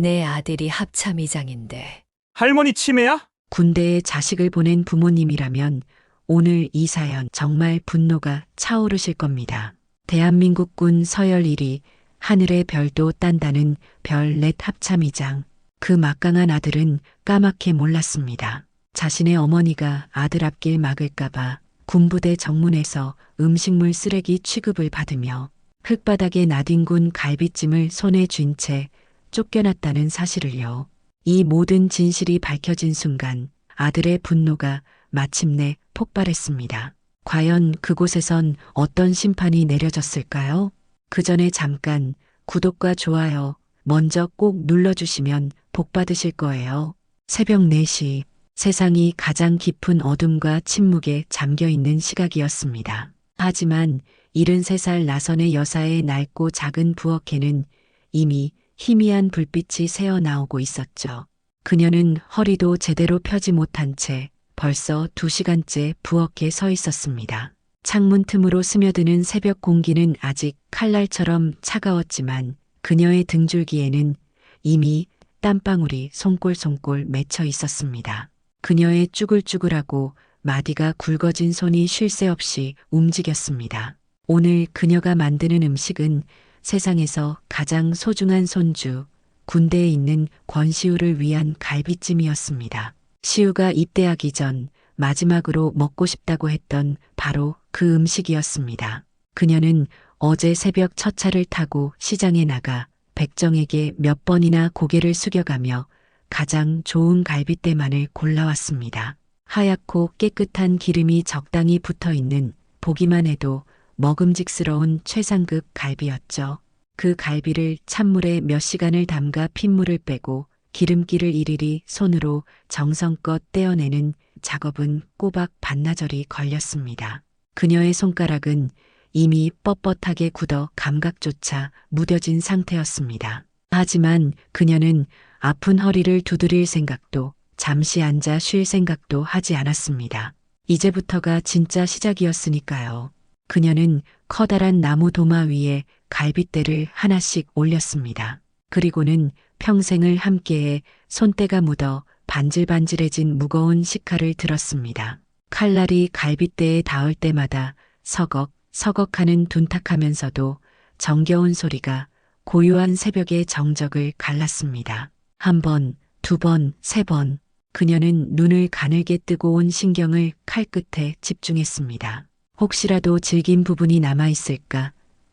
내 아들이 합참의장인데. 할머니 치매야? 군대에 자식을 보낸 부모님이라면 오늘 이 사연 정말 분노가 차오르실 겁니다. 대한민국군 서열 1위, 하늘의 별도 딴다는 별넷 합참의장. 그 막강한 아들은 까맣게 몰랐습니다. 자신의 어머니가 아들 앞길 막을까봐 군부대 정문에서 음식물 쓰레기 취급을 받으며 흙바닥에 나뒹군 갈비찜을 손에 쥔 채 쫓겨났다는 사실을요. 이 모든 진실이 밝혀진 순간 아들의 분노가 마침내 폭발했습니다. 과연 그곳에선 어떤 심판이 내려졌을까요? 그 전에 잠깐 구독과 좋아요 먼저 꼭 눌러주시면 복 받으실 거예요. 새벽 4시 세상이 가장 깊은 어둠과 침묵에 잠겨 있는 시각이었습니다. 하지만 73살 나선의 여사의 낡고 작은 부엌에는 이미 희미한 불빛이 새어나오고 있었죠. 그녀는 허리도 제대로 펴지 못한 채 벌써 2시간째 부엌에 서 있었습니다. 창문 틈으로 스며드는 새벽 공기는 아직 칼날처럼 차가웠지만 그녀의 등줄기에는 이미 땀방울이 송골송골 맺혀 있었습니다. 그녀의 쭈글쭈글하고 마디가 굵어진 손이 쉴 새 없이 움직였습니다. 오늘 그녀가 만드는 음식은 세상에서 가장 소중한 손주, 군대에 있는 권시우를 위한 갈비찜이었습니다. 시우가 입대하기 전 마지막으로 먹고 싶다고 했던 바로 그 음식이었습니다. 그녀는 어제 새벽 첫 차를 타고 시장에 나가 백정에게 몇 번이나 고개를 숙여가며 가장 좋은 갈빗대만을 골라왔습니다. 하얗고 깨끗한 기름이 적당히 붙어 있는 보기만 해도 먹음직스러운 최상급 갈비였죠. 그 갈비를 찬물에 몇 시간을 담가 핏물을 빼고 기름기를 일일이 손으로 정성껏 떼어내는 작업은 꼬박 반나절이 걸렸습니다. 그녀의 손가락은 이미 뻣뻣하게 굳어 감각조차 무뎌진 상태였습니다. 하지만 그녀는 아픈 허리를 두드릴 생각도 잠시 앉아 쉴 생각도 하지 않았습니다. 이제부터가 진짜 시작이었으니까요. 그녀는 커다란 나무 도마 위에 갈빗대를 하나씩 올렸습니다. 그리고는 평생을 함께해 손때가 묻어 반질반질해진 무거운 식칼을 들었습니다. 칼날이 갈빗대에 닿을 때마다 서걱 서걱하는 둔탁하면서도 정겨운 소리가 고요한 새벽의 정적을 갈랐습니다. 한 번, 두 번, 세 번. 그녀는 눈을 가늘게 뜨고 온 신경을 칼 끝에 집중했습니다. 혹시라도 질긴 부분이 남아있을까?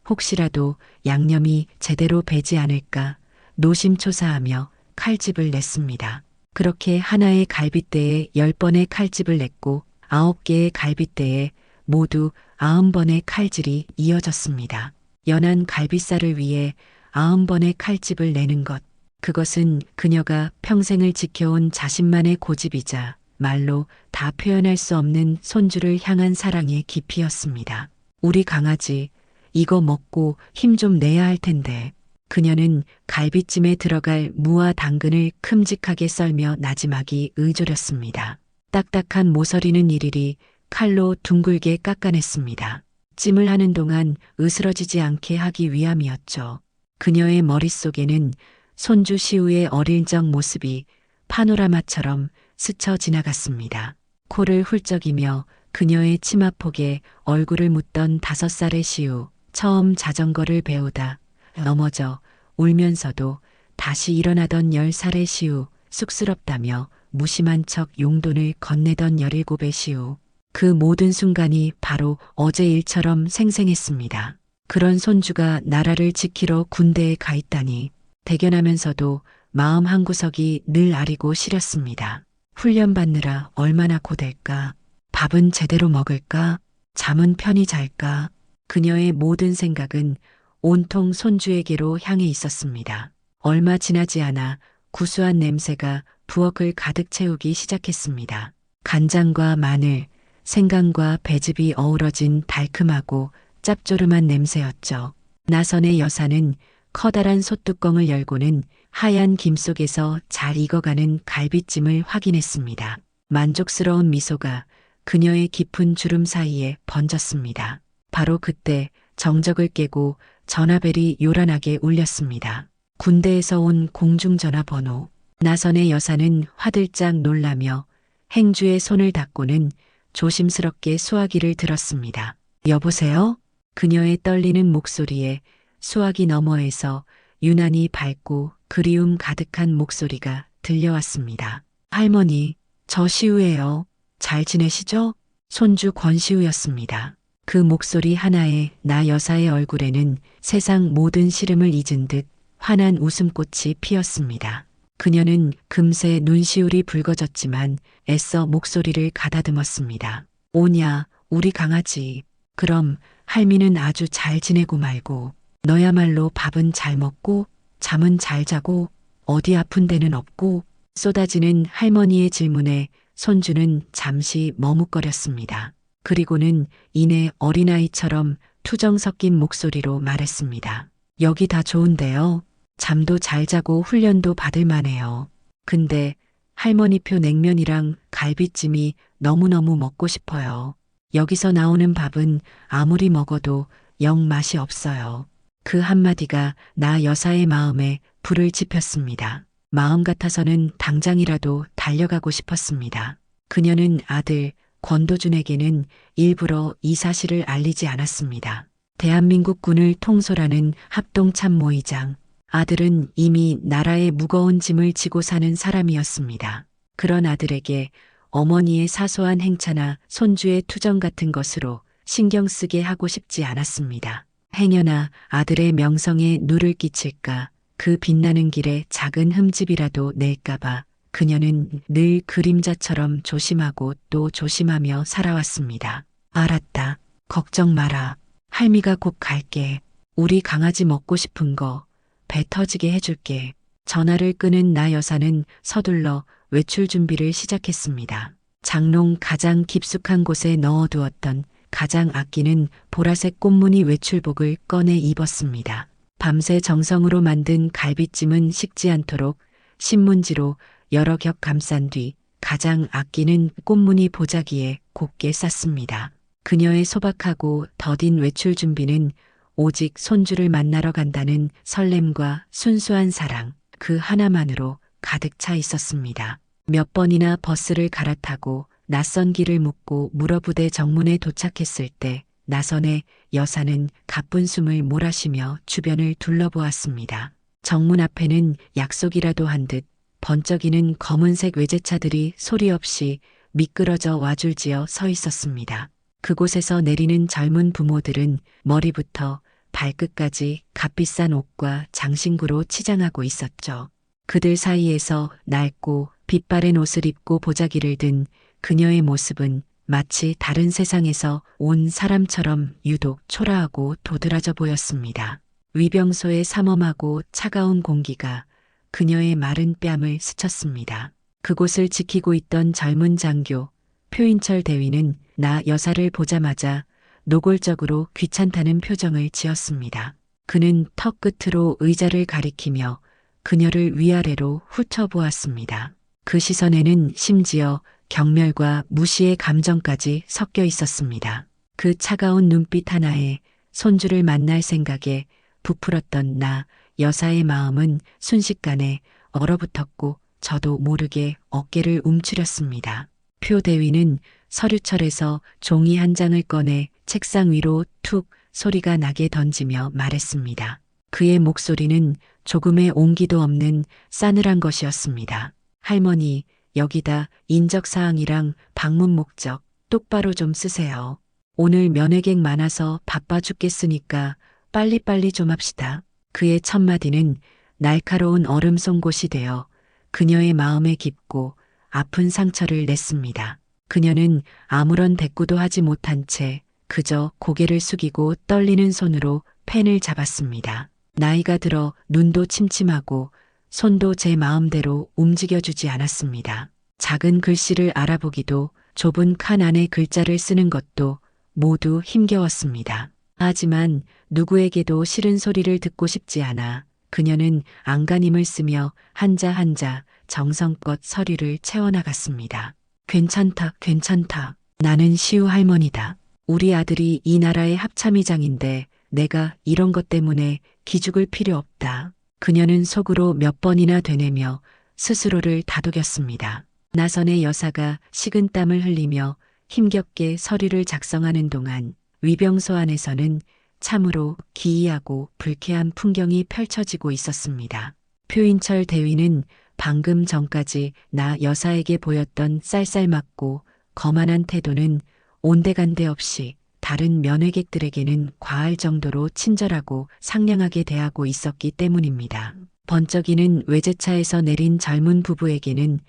혹시라도 양념이 제대로 배지 않을까? 노심초사하며 칼집을 냈습니다. 그렇게 하나의 갈빗대에 10번의 칼집을 냈고 9개의 갈빗대에 모두 90번의 칼질이 이어졌습니다. 연한 갈빗살을 위해 90번의 칼집을 내는 것. 그것은 그녀가 평생을 지켜온 자신만의 고집이자 말로 다 표현할 수 없는 손주를 향한 사랑의 깊이였습니다. 우리 강아지, 이거 먹고 힘 좀 내야 할 텐데. 그녀는 갈비찜에 들어갈 무와 당근을 큼직하게 썰며 나지막이 의졸였습니다. 딱딱한 모서리는 일일이 칼로 둥글게 깎아냈습니다. 찜을 하는 동안 으스러지지 않게 하기 위함이었죠. 그녀의 머릿속에는 손주 시우의 어릴 적 모습이 파노라마처럼 스쳐 지나갔습니다. 코를 훌쩍이며 그녀의 치마폭에 얼굴을 묻던 5살의 시우, 처음 자전거를 배우다 넘어져 울면서도 다시 일어나던 10살의 시우, 쑥스럽다며 무심한 척 용돈을 건네던 17의 시우. 그 모든 순간이 바로 어제 일처럼 생생했습니다. 그런 손주가 나라를 지키러 군대에 가 있다니 대견하면서도 마음 한구석이 늘 아리고 시렸습니다. 훈련받느라 얼마나 고될까? 밥은 제대로 먹을까? 잠은 편히 잘까? 그녀의 모든 생각은 온통 손주에게로 향해 있었습니다. 얼마 지나지 않아 구수한 냄새가 부엌을 가득 채우기 시작했습니다. 간장과 마늘, 생강과 배즙이 어우러진 달큼하고 짭조름한 냄새였죠. 나선의 여사는 커다란 솥뚜껑을 열고는 하얀 김 속에서 잘 익어가는 갈비찜을 확인했습니다. 만족스러운 미소가 그녀의 깊은 주름 사이에 번졌습니다. 바로 그때 정적을 깨고 전화벨이 요란하게 울렸습니다. 군대에서 온 공중전화 번호. 나선의 여사는 화들짝 놀라며 행주의 손을 닫고는 조심스럽게 수화기를 들었습니다. 여보세요? 그녀의 떨리는 목소리에 수화기 너머에서 유난히 밝고 그리움 가득한 목소리가 들려왔습니다. 할머니, 저 시우예요. 잘 지내시죠? 손주 권시우였습니다. 그 목소리 하나에 나 여사의 얼굴에는 세상 모든 시름을 잊은 듯 환한 웃음꽃이 피었습니다. 그녀는 금세 눈시울이 붉어졌지만 애써 목소리를 가다듬었습니다. 오냐, 우리 강아지. 그럼 할미는 아주 잘 지내고 말고 너야말로 밥은 잘 먹고 잠은 잘 자고 어디 아픈 데는 없고. 쏟아지는 할머니의 질문에 손주는 잠시 머뭇거렸습니다. 그리고는 이내 어린아이처럼 투정 섞인 목소리로 말했습니다. 여기 다 좋은데요. 잠도 잘 자고 훈련도 받을 만해요. 근데 할머니표 냉면이랑 갈비찜이 너무너무 먹고 싶어요. 여기서 나오는 밥은 아무리 먹어도 영 맛이 없어요. 그 한마디가 나 여사의 마음에 불을 지폈습니다. 마음 같아서는 당장이라도 달려가고 싶었습니다. 그녀는 아들 권도준에게는 일부러 이 사실을 알리지 않았습니다. 대한민국 군을 통솔하는 합동참모의장. 아들은 이미 나라의 무거운 짐을 지고 사는 사람이었습니다. 그런 아들에게 어머니의 사소한 행차나 손주의 투정 같은 것으로 신경 쓰게 하고 싶지 않았습니다. 행여나 아들의 명성에 누를 끼칠까, 그 빛나는 길에 작은 흠집이라도 낼까봐 그녀는 늘 그림자처럼 조심하고 또 조심하며 살아왔습니다. 알았다. 걱정 마라. 할미가 곧 갈게. 우리 강아지 먹고 싶은 거 배 터지게 해줄게. 전화를 끄는 나 여사는 서둘러 외출 준비를 시작했습니다. 장롱 가장 깊숙한 곳에 넣어두었던 가장 아끼는 보라색 꽃무늬 외출복을 꺼내 입었습니다. 밤새 정성으로 만든 갈비찜은 식지 않도록 신문지로 여러 겹 감싼 뒤 가장 아끼는 꽃무늬 보자기에 곱게 쌌습니다. 그녀의 소박하고 더딘 외출 준비는 오직 손주를 만나러 간다는 설렘과 순수한 사랑, 그 하나만으로 가득 차 있었습니다. 몇 번이나 버스를 갈아타고 낯선 길을 묻고 물어부대 정문에 도착했을 때 나선의 여사는 가쁜 숨을 몰아쉬며 주변을 둘러보았습니다. 정문 앞에는 약속이라도 한 듯 번쩍이는 검은색 외제차들이 소리 없이 미끄러져 와줄지어 서 있었습니다. 그곳에서 내리는 젊은 부모들은 머리부터 발끝까지 값비싼 옷과 장신구로 치장하고 있었죠. 그들 사이에서 낡고 빛바랜 옷을 입고 보자기를 든 그녀의 모습은 마치 다른 세상에서 온 사람처럼 유독 초라하고 도드라져 보였습니다. 위병소의 삼엄하고 차가운 공기가 그녀의 마른 뺨을 스쳤습니다. 그곳을 지키고 있던 젊은 장교 표인철 대위는 나 여사를 보자마자 노골적으로 귀찮다는 표정을 지었습니다. 그는 턱 끝으로 의자를 가리키며 그녀를 위아래로 훑어보았습니다. 그 시선에는 심지어 경멸과 무시의 감정까지 섞여 있었습니다. 그 차가운 눈빛 하나에 손주를 만날 생각에 부풀었던 나 여사의 마음은 순식간에 얼어붙었고 저도 모르게 어깨를 움츠렸습니다. 표 대위는 서류철에서 종이 한 장을 꺼내 책상 위로 툭 소리가 나게 던지며 말했습니다. 그의 목소리는 조금의 온기도 없는 싸늘한 것이었습니다. 할머니, 여기다 인적사항이랑 방문 목적 똑바로 좀 쓰세요. 오늘 면회객 많아서 바빠 죽겠으니까 빨리빨리 좀 합시다. 그의 첫마디는 날카로운 얼음 송곳이 되어 그녀의 마음에 깊고 아픈 상처를 냈습니다. 그녀는 아무런 대꾸도 하지 못한 채 그저 고개를 숙이고 떨리는 손으로 펜을 잡았습니다. 나이가 들어 눈도 침침하고 손도 제 마음대로 움직여주지 않았습니다. 작은 글씨를 알아보기도 좁은 칸 안에 글자를 쓰는 것도 모두 힘겨웠습니다. 하지만 누구에게도 싫은 소리를 듣고 싶지 않아 그녀는 안간힘을 쓰며 한자 한자 정성껏 서류를 채워나갔습니다. 괜찮다, 괜찮다. 나는 시우 할머니다. 우리 아들이 이 나라의 합참의장인데 내가 이런 것 때문에 기죽을 필요 없다. 그녀는 속으로 몇 번이나 되뇌며 스스로를 다독였습니다. 나선의 여사가 식은땀을 흘리며 힘겹게 서류를 작성하는 동안 위병소 안에서는 참으로 기이하고 불쾌한 풍경이 펼쳐지고 있었습니다. 표인철 대위는 방금 전까지 나 여사에게 보였던 쌀쌀맞고 거만한 태도는 온데간데 없이 다른 면회객들에게는 과할 정도로 친절하고 상냥하게 대하고 있었기 때문입니다. 번쩍이는 외제차에서 내린 젊은 부부에게는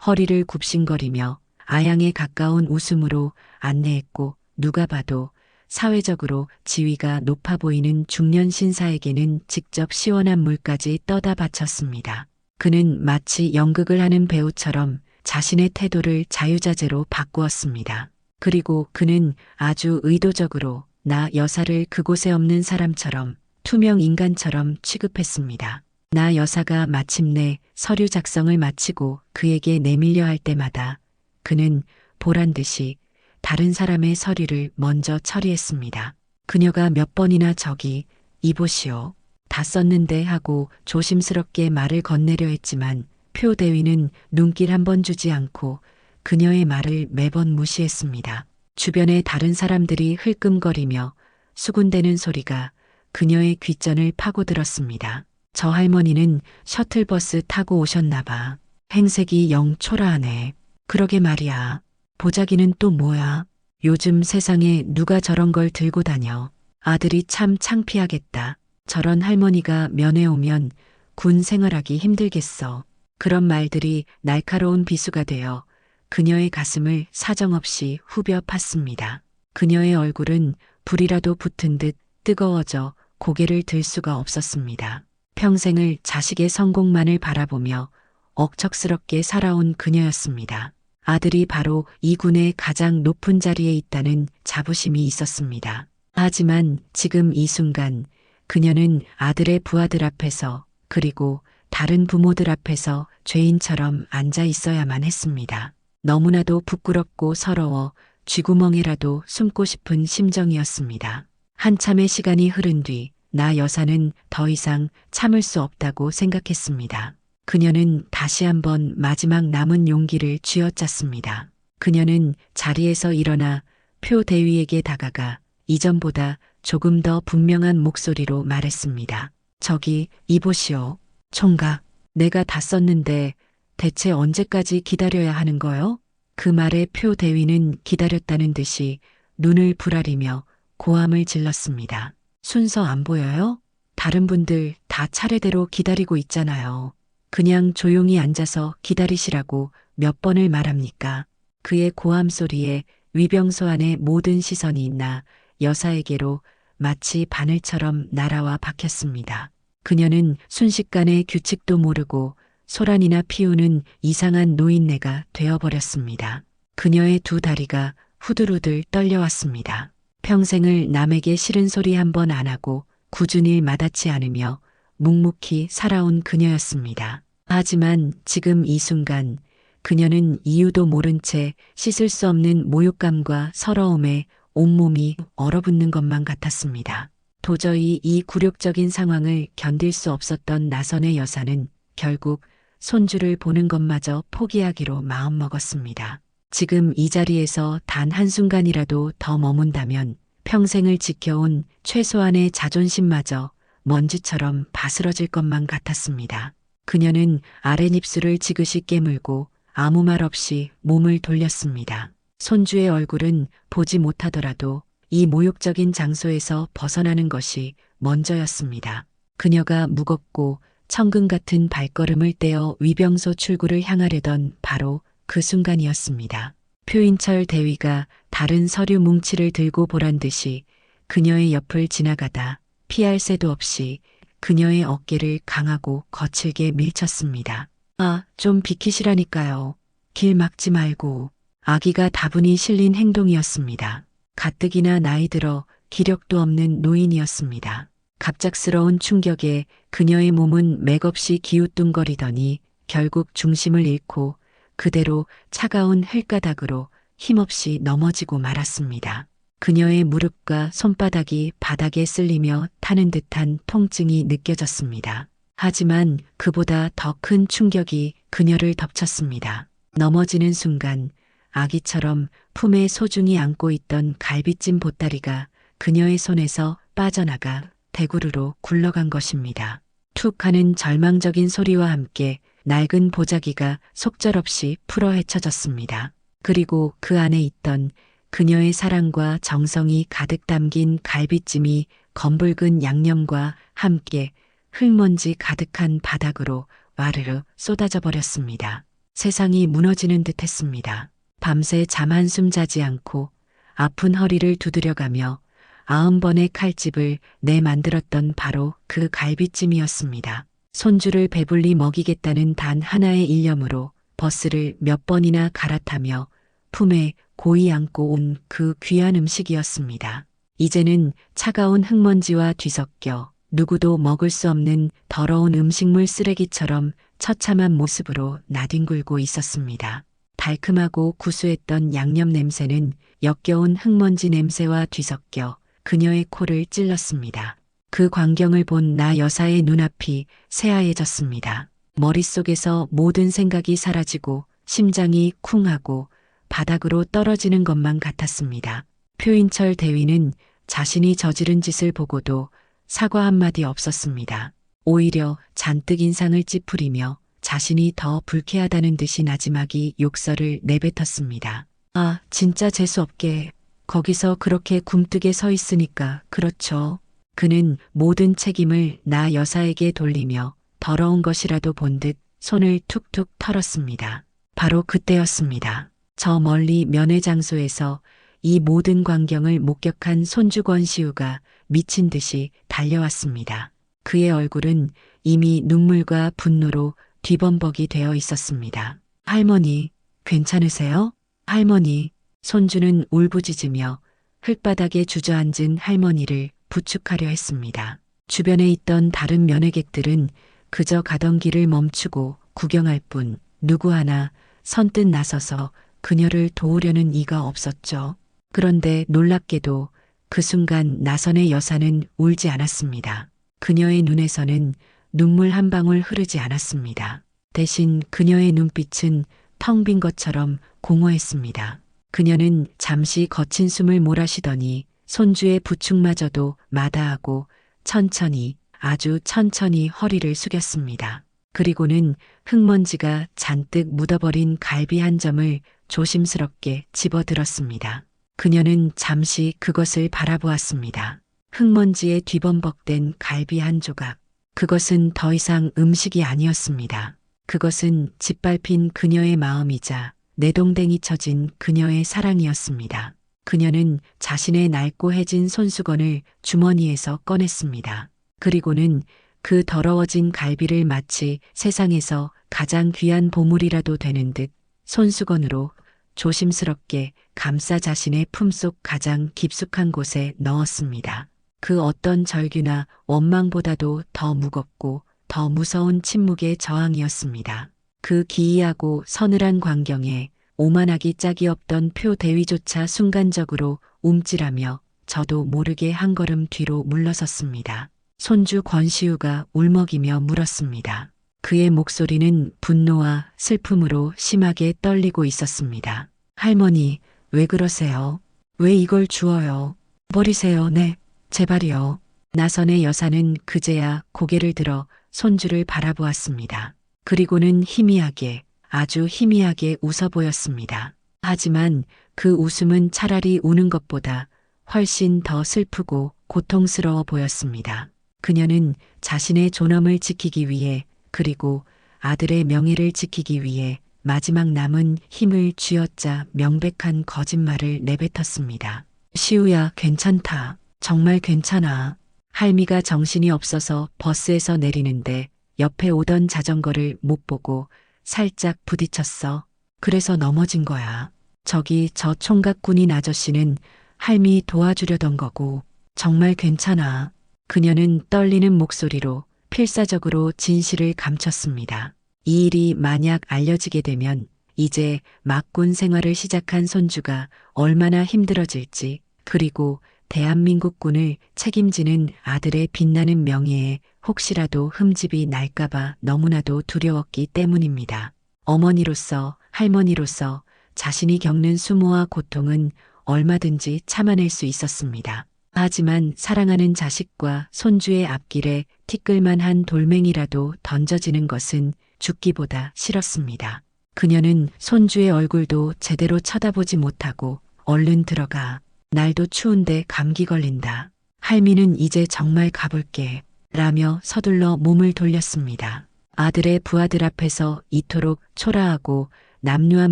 허리를 굽신거리며 아양에 가까운 웃음으로 안내했고, 누가 봐도 사회적으로 지위가 높아 보이는 중년 신사에게는 직접 시원한 물까지 떠다 바쳤습니다. 그는 마치 연극을 하는 배우처럼 자신의 태도를 자유자재로 바꾸었습니다. 그리고 그는 아주 의도적으로 나 여사를 그곳에 없는 사람처럼, 투명 인간처럼 취급했습니다. 나 여사가 마침내 서류 작성을 마치고 그에게 내밀려 할 때마다 그는 보란 듯이 다른 사람의 서류를 먼저 처리했습니다. 그녀가 몇 번이나 저기 이보시오. 다 썼는데 하고 조심스럽게 말을 건네려 했지만 표 대위는 눈길 한 번 주지 않고 그녀의 말을 매번 무시했습니다. 주변의 다른 사람들이 흘끔거리며 수군대는 소리가 그녀의 귓전을 파고들었습니다. 저 할머니는 셔틀버스 타고 오셨나 봐. 행색이 영 초라하네. 그러게 말이야. 보자기는 또 뭐야? 요즘 세상에 누가 저런 걸 들고 다녀. 아들이 참 창피하겠다. 저런 할머니가 면회 오면 군 생활하기 힘들겠어. 그런 말들이 날카로운 비수가 되어 그녀의 가슴을 사정없이 후벼 팠습니다. 그녀의 얼굴은 불이라도 붙은 듯 뜨거워져 고개를 들 수가 없었습니다. 평생을 자식의 성공만을 바라보며 억척스럽게 살아온 그녀였습니다. 아들이 바로 이 군의 가장 높은 자리에 있다는 자부심이 있었습니다. 하지만 지금 이 순간 그녀는 아들의 부하들 앞에서, 그리고 다른 부모들 앞에서 죄인처럼 앉아 있어야만 했습니다. 너무나도 부끄럽고 서러워 쥐구멍에라도 숨고 싶은 심정이었습니다. 한참의 시간이 흐른 뒤 나 여사는 더 이상 참을 수 없다고 생각했습니다. 그녀는 다시 한번 마지막 남은 용기를 쥐어짰습니다. 그녀는 자리에서 일어나 표 대위에게 다가가 이전보다 조금 더 분명한 목소리로 말했습니다. 저기 이보시오. 총각, 내가 다 썼는데 대체 언제까지 기다려야 하는 거요? 그 말에 표 대위는 기다렸다는 듯이 눈을 부라리며 고함을 질렀습니다. 순서 안 보여요? 다른 분들 다 차례대로 기다리고 있잖아요. 그냥 조용히 앉아서 기다리시라고 몇 번을 말합니까? 그의 고함 소리에 위병소 안의 모든 시선이 나 여사에게로 마치 바늘처럼 날아와 박혔습니다. 그녀는 순식간에 규칙도 모르고 소란이나 피우는 이상한 노인네가 되어버렸습니다. 그녀의 두 다리가 후들후들 떨려왔습니다. 평생을 남에게 싫은 소리 한 번 안 하고 꾸준히 마다치 않으며 묵묵히 살아온 그녀였습니다. 하지만 지금 이 순간 그녀는 이유도 모른 채 씻을 수 없는 모욕감과 서러움에 온몸이 얼어붙는 것만 같았습니다. 도저히 이 굴욕적인 상황을 견딜 수 없었던 나선의 여사는 결국 손주를 보는 것마저 포기하기로 마음먹었습니다. 지금 이 자리에서 단 한순간이라도 더 머문다면 평생을 지켜온 최소한의 자존심마저 먼지처럼 바스러질 것만 같았습니다. 그녀는 아랫입술을 지그시 깨물고 아무 말 없이 몸을 돌렸습니다. 손주의 얼굴은 보지 못하더라도 이 모욕적인 장소에서 벗어나는 것이 먼저였습니다. 그녀가 무겁고 천근 같은 발걸음을 떼어 위병소 출구를 향하려던 바로 그 순간이었습니다. 표인철 대위가 다른 서류 뭉치를 들고 보란 듯이 그녀의 옆을 지나가다 피할 새도 없이 그녀의 어깨를 강하고 거칠게 밀쳤습니다. 아, 좀 비키시라니까요. 길 막지 말고. 아기가 다분히 실린 행동이었습니다. 가뜩이나 나이 들어 기력도 없는 노인이었습니다. 갑작스러운 충격에 그녀의 몸은 맥없이 기우뚱거리더니 결국 중심을 잃고 그대로 차가운 흙가닥으로 힘없이 넘어지고 말았습니다. 그녀의 무릎과 손바닥이 바닥에 쓸리며 타는 듯한 통증이 느껴졌습니다. 하지만 그보다 더 큰 충격이 그녀를 덮쳤습니다. 넘어지는 순간 아기처럼 품에 소중히 안고 있던 갈비찜 보따리가 그녀의 손에서 빠져나가 대구르로 굴러간 것입니다. 툭 하는 절망적인 소리와 함께 낡은 보자기가 속절없이 풀어 헤쳐졌습니다. 그리고 그 안에 있던 그녀의 사랑과 정성이 가득 담긴 갈비찜이 검붉은 양념과 함께 흙먼지 가득한 바닥으로 와르르 쏟아져 버렸습니다. 세상이 무너지는 듯 했습니다. 밤새 잠 한숨 자지 않고 아픈 허리를 두드려가며 90번의 칼집을 내만들었던 바로 그 갈비찜이었습니다. 손주를 배불리 먹이겠다는 단 하나의 일념으로 버스를 몇 번이나 갈아타며 품에 고이 안고 온 그 귀한 음식이었습니다. 이제는 차가운 흙먼지와 뒤섞여 누구도 먹을 수 없는 더러운 음식물 쓰레기처럼 처참한 모습으로 나뒹굴고 있었습니다. 달큼하고 구수했던 양념 냄새는 역겨운 흙먼지 냄새와 뒤섞여 그녀의 코를 찔렀습니다. 그 광경을 본 나 여사의 눈앞이 새하얘졌습니다. 머릿속에서 모든 생각이 사라지고 심장이 쿵하고 바닥으로 떨어지는 것만 같았습니다. 표인철 대위는 자신이 저지른 짓을 보고도 사과 한마디 없었습니다. 오히려 잔뜩 인상을 찌푸리며 자신이 더 불쾌하다는 듯이 나지막이 욕설을 내뱉었습니다. 아, 진짜 재수없게 거기서 그렇게 굼뜨게 서 있으니까 그렇죠. 그는 모든 책임을 나 여사에게 돌리며 더러운 것이라도 본 듯 손을 툭툭 털었습니다. 바로 그때였습니다. 저 멀리 면회 장소에서 이 모든 광경을 목격한 손주 권시우가 미친 듯이 달려왔습니다. 그의 얼굴은 이미 눈물과 분노로 뒤범벅이 되어 있었습니다. 할머니, 괜찮으세요? 할머니, 손주는 울부짖으며 흙바닥에 주저앉은 할머니를 부축하려 했습니다. 주변에 있던 다른 면회객들은 그저 가던 길을 멈추고 구경할 뿐 누구 하나 선뜻 나서서 그녀를 도우려는 이가 없었죠. 그런데 놀랍게도 그 순간 나선의 여사는 울지 않았습니다. 그녀의 눈에서는 눈물 한 방울 흐르지 않았습니다. 대신 그녀의 눈빛은 텅 빈 것처럼 공허했습니다. 그녀는 잠시 거친 숨을 몰아쉬더니 손주의 부축마저도 마다하고 천천히, 아주 천천히 허리를 숙였습니다. 그리고는 흙먼지가 잔뜩 묻어버린 갈비 한 점을 조심스럽게 집어들었습니다. 그녀는 잠시 그것을 바라보았습니다. 흙먼지에 뒤범벅된 갈비 한 조각. 그것은 더 이상 음식이 아니었습니다. 그것은 짓밟힌 그녀의 마음이자 내동댕이 쳐진 그녀의 사랑이었습니다. 그녀는 자신의 낡고해진 손수건을 주머니에서 꺼냈습니다. 그리고는 그 더러워진 갈비를 마치 세상에서 가장 귀한 보물이라도 되는 듯 손수건으로 조심스럽게 감싸 자신의 품속 가장 깊숙한 곳에 넣었습니다. 그 어떤 절규나 원망보다도 더 무겁고 더 무서운 침묵의 저항이었습니다. 그 기이하고 서늘한 광경에 오만하기 짝이 없던 표 대위조차 순간적으로 움찔하며 저도 모르게 한 걸음 뒤로 물러섰습니다. 손주 권시우가 울먹이며 물었습니다. 그의 목소리는 분노와 슬픔으로 심하게 떨리고 있었습니다. 할머니, 왜 그러세요? 왜 이걸 주어요? 버리세요, 네, 제발이요. 나선의 여사는 그제야 고개를 들어 손주를 바라보았습니다. 그리고는 희미하게, 아주 희미하게 웃어 보였습니다. 하지만 그 웃음은 차라리 우는 것보다 훨씬 더 슬프고 고통스러워 보였습니다. 그녀는 자신의 존엄을 지키기 위해 그리고 아들의 명예를 지키기 위해 마지막 남은 힘을 쥐어짜 명백한 거짓말을 내뱉었습니다. 시우야, 괜찮다. 정말 괜찮아. 할미가 정신이 없어서 버스에서 내리는데 옆에 오던 자전거를 못 보고 살짝 부딪혔어. 그래서 넘어진 거야. 저기 저 총각 군인 아저씨는 할미 도와주려던 거고. 정말 괜찮아. 그녀는 떨리는 목소리로 필사적으로 진실을 감췄습니다. 이 일이 만약 알려지게 되면 이제 막군 생활을 시작한 손주가 얼마나 힘들어질지, 그리고 대한민국군을 책임지는 아들의 빛나는 명예에 혹시라도 흠집이 날까봐 너무나도 두려웠기 때문입니다. 어머니로서, 할머니로서 자신이 겪는 수모와 고통은 얼마든지 참아낼 수 있었습니다. 하지만 사랑하는 자식과 손주의 앞길에 티끌만한 돌멩이라도 던져지는 것은 죽기보다 싫었습니다. 그녀는 손주의 얼굴도 제대로 쳐다보지 못하고 얼른 들어가. 날도 추운데 감기 걸린다. 할미는 이제 정말 가볼게. 라며 서둘러 몸을 돌렸습니다. 아들의 부하들 앞에서 이토록 초라하고 남루한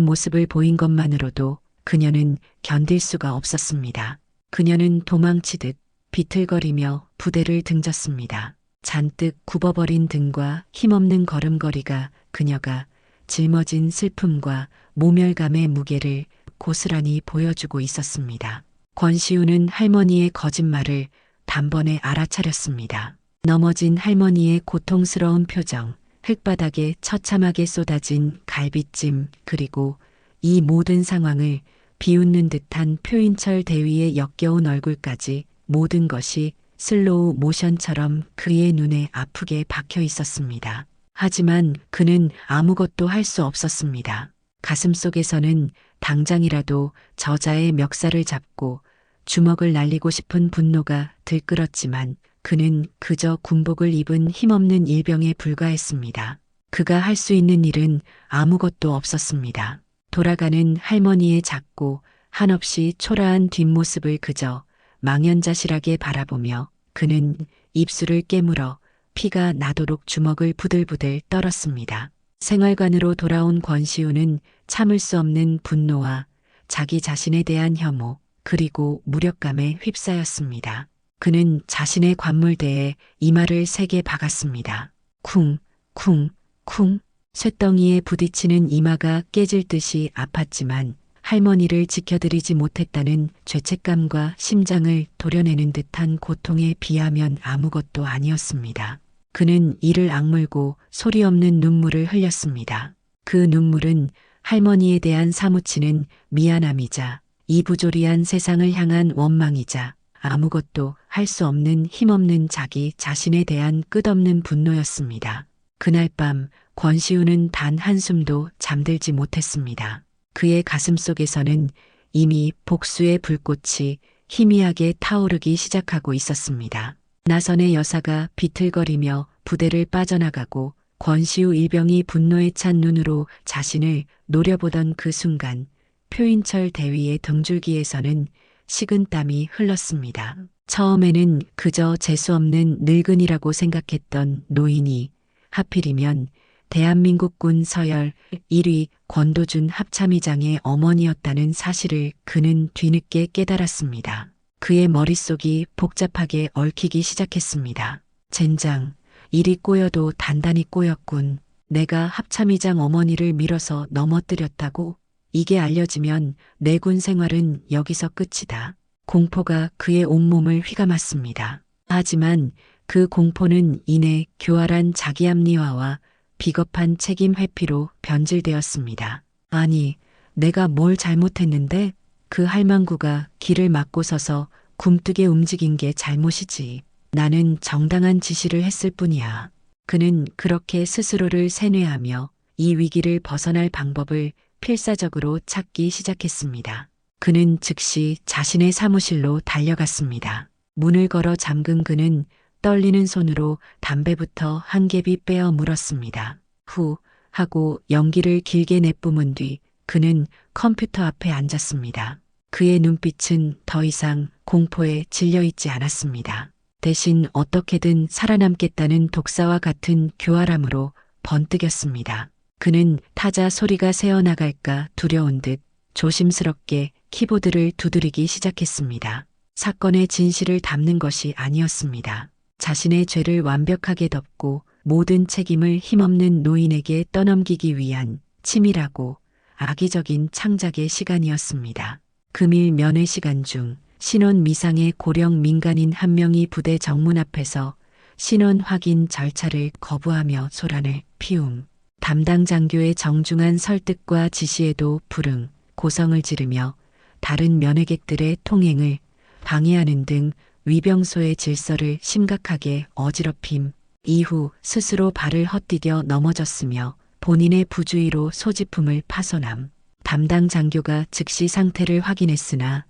모습을 보인 것만으로도 그녀는 견딜 수가 없었습니다. 그녀는 도망치듯 비틀거리며 부대를 등졌습니다. 잔뜩 굽어버린 등과 힘없는 걸음걸이가 그녀가 짊어진 슬픔과 모멸감의 무게를 고스란히 보여주고 있었습니다. 권시우는 할머니의 거짓말을 단번에 알아차렸습니다. 넘어진 할머니의 고통스러운 표정, 흙바닥에 처참하게 쏟아진 갈비찜, 그리고 이 모든 상황을 비웃는 듯한 표인철 대위의 역겨운 얼굴까지 모든 것이 슬로우 모션처럼 그의 눈에 아프게 박혀 있었습니다. 하지만 그는 아무것도 할 수 없었습니다. 가슴속에서는 당장이라도 저자의 멱살을 잡고 주먹을 날리고 싶은 분노가 들끓었지만 그는 그저 군복을 입은 힘없는 일병에 불과했습니다. 그가 할 수 있는 일은 아무것도 없었습니다. 돌아가는 할머니의 작고 한없이 초라한 뒷모습을 그저 망연자실하게 바라보며 그는 입술을 깨물어 피가 나도록 주먹을 부들부들 떨었습니다. 생활관으로 돌아온 권시우는 참을 수 없는 분노와 자기 자신에 대한 혐오, 그리고 무력감에 휩싸였습니다. 그는 자신의 관물대에 이마를 세게 박았습니다. 쿵, 쿵, 쿵. 쇳덩이에 부딪히는 이마가 깨질 듯이 아팠지만 할머니를 지켜드리지 못했다는 죄책감과 심장을 도려내는 듯한 고통에 비하면 아무것도 아니었습니다. 그는 이를 악물고 소리 없는 눈물을 흘렸습니다. 그 눈물은 할머니에 대한 사무치는 미안함이자 이 부조리한 세상을 향한 원망이자 아무것도 할 수 없는 힘없는 자기 자신에 대한 끝없는 분노였습니다. 그날 밤 권시우는 단 한숨도 잠들지 못했습니다. 그의 가슴속에서는 이미 복수의 불꽃이 희미하게 타오르기 시작하고 있었습니다. 나선의 여사가 비틀거리며 부대를 빠져나가고 권시우 일병이 분노에 찬 눈으로 자신을 노려보던 그 순간 표인철 대위의 등줄기에서는 식은땀이 흘렀습니다. 처음에는 그저 재수없는 늙은이라고 생각했던 노인이 하필이면 대한민국군 서열 1위 권도준 합참의장의 어머니였다는 사실을 그는 뒤늦게 깨달았습니다. 그의 머릿속이 복잡하게 얽히기 시작했습니다. 젠장, 일이 꼬여도 단단히 꼬였군. 내가 합참의장 어머니를 밀어서 넘어뜨렸다고? 이게 알려지면 내 군 생활은 여기서 끝이다. 공포가 그의 온몸을 휘감았습니다. 하지만 그 공포는 이내 교활한 자기합리화와 비겁한 책임 회피로 변질되었습니다. 아니, 내가 뭘 잘못했는데? 그 할망구가 길을 막고 서서 굼뜨게 움직인 게 잘못이지. 나는 정당한 지시를 했을 뿐이야. 그는 그렇게 스스로를 세뇌하며 이 위기를 벗어날 방법을 필사적으로 찾기 시작했습니다. 그는 즉시 자신의 사무실로 달려갔습니다. 문을 걸어 잠근 그는 떨리는 손으로 담배부터 한 갭이 빼어 물었습니다. 후 하고 연기를 길게 내뿜은 뒤 그는 컴퓨터 앞에 앉았습니다. 그의 눈빛은 더 이상 공포에 질려있지 않았습니다. 대신 어떻게든 살아남겠다는 독사와 같은 교활함으로 번뜩였습니다. 그는 타자 소리가 새어나갈까 두려운 듯 조심스럽게 키보드를 두드리기 시작했습니다. 사건의 진실을 담는 것이 아니었습니다. 자신의 죄를 완벽하게 덮고 모든 책임을 힘없는 노인에게 떠넘기기 위한 치밀하고 악의적인 창작의 시간이었습니다. 금일 면회 시간 중 신원 미상의 고령 민간인 한 명이 부대 정문 앞에서 신원 확인 절차를 거부하며 소란을 피움. 담당 장교의 정중한 설득과 지시에도 불응 고성을 지르며 다른 면회객들의 통행을 방해하는 등 위병소의 질서를 심각하게 어지럽힘. 이후 스스로 발을 헛디뎌 넘어졌으며 본인의 부주의로 소지품을 파손함. 담당 장교가 즉시 상태를 확인했으나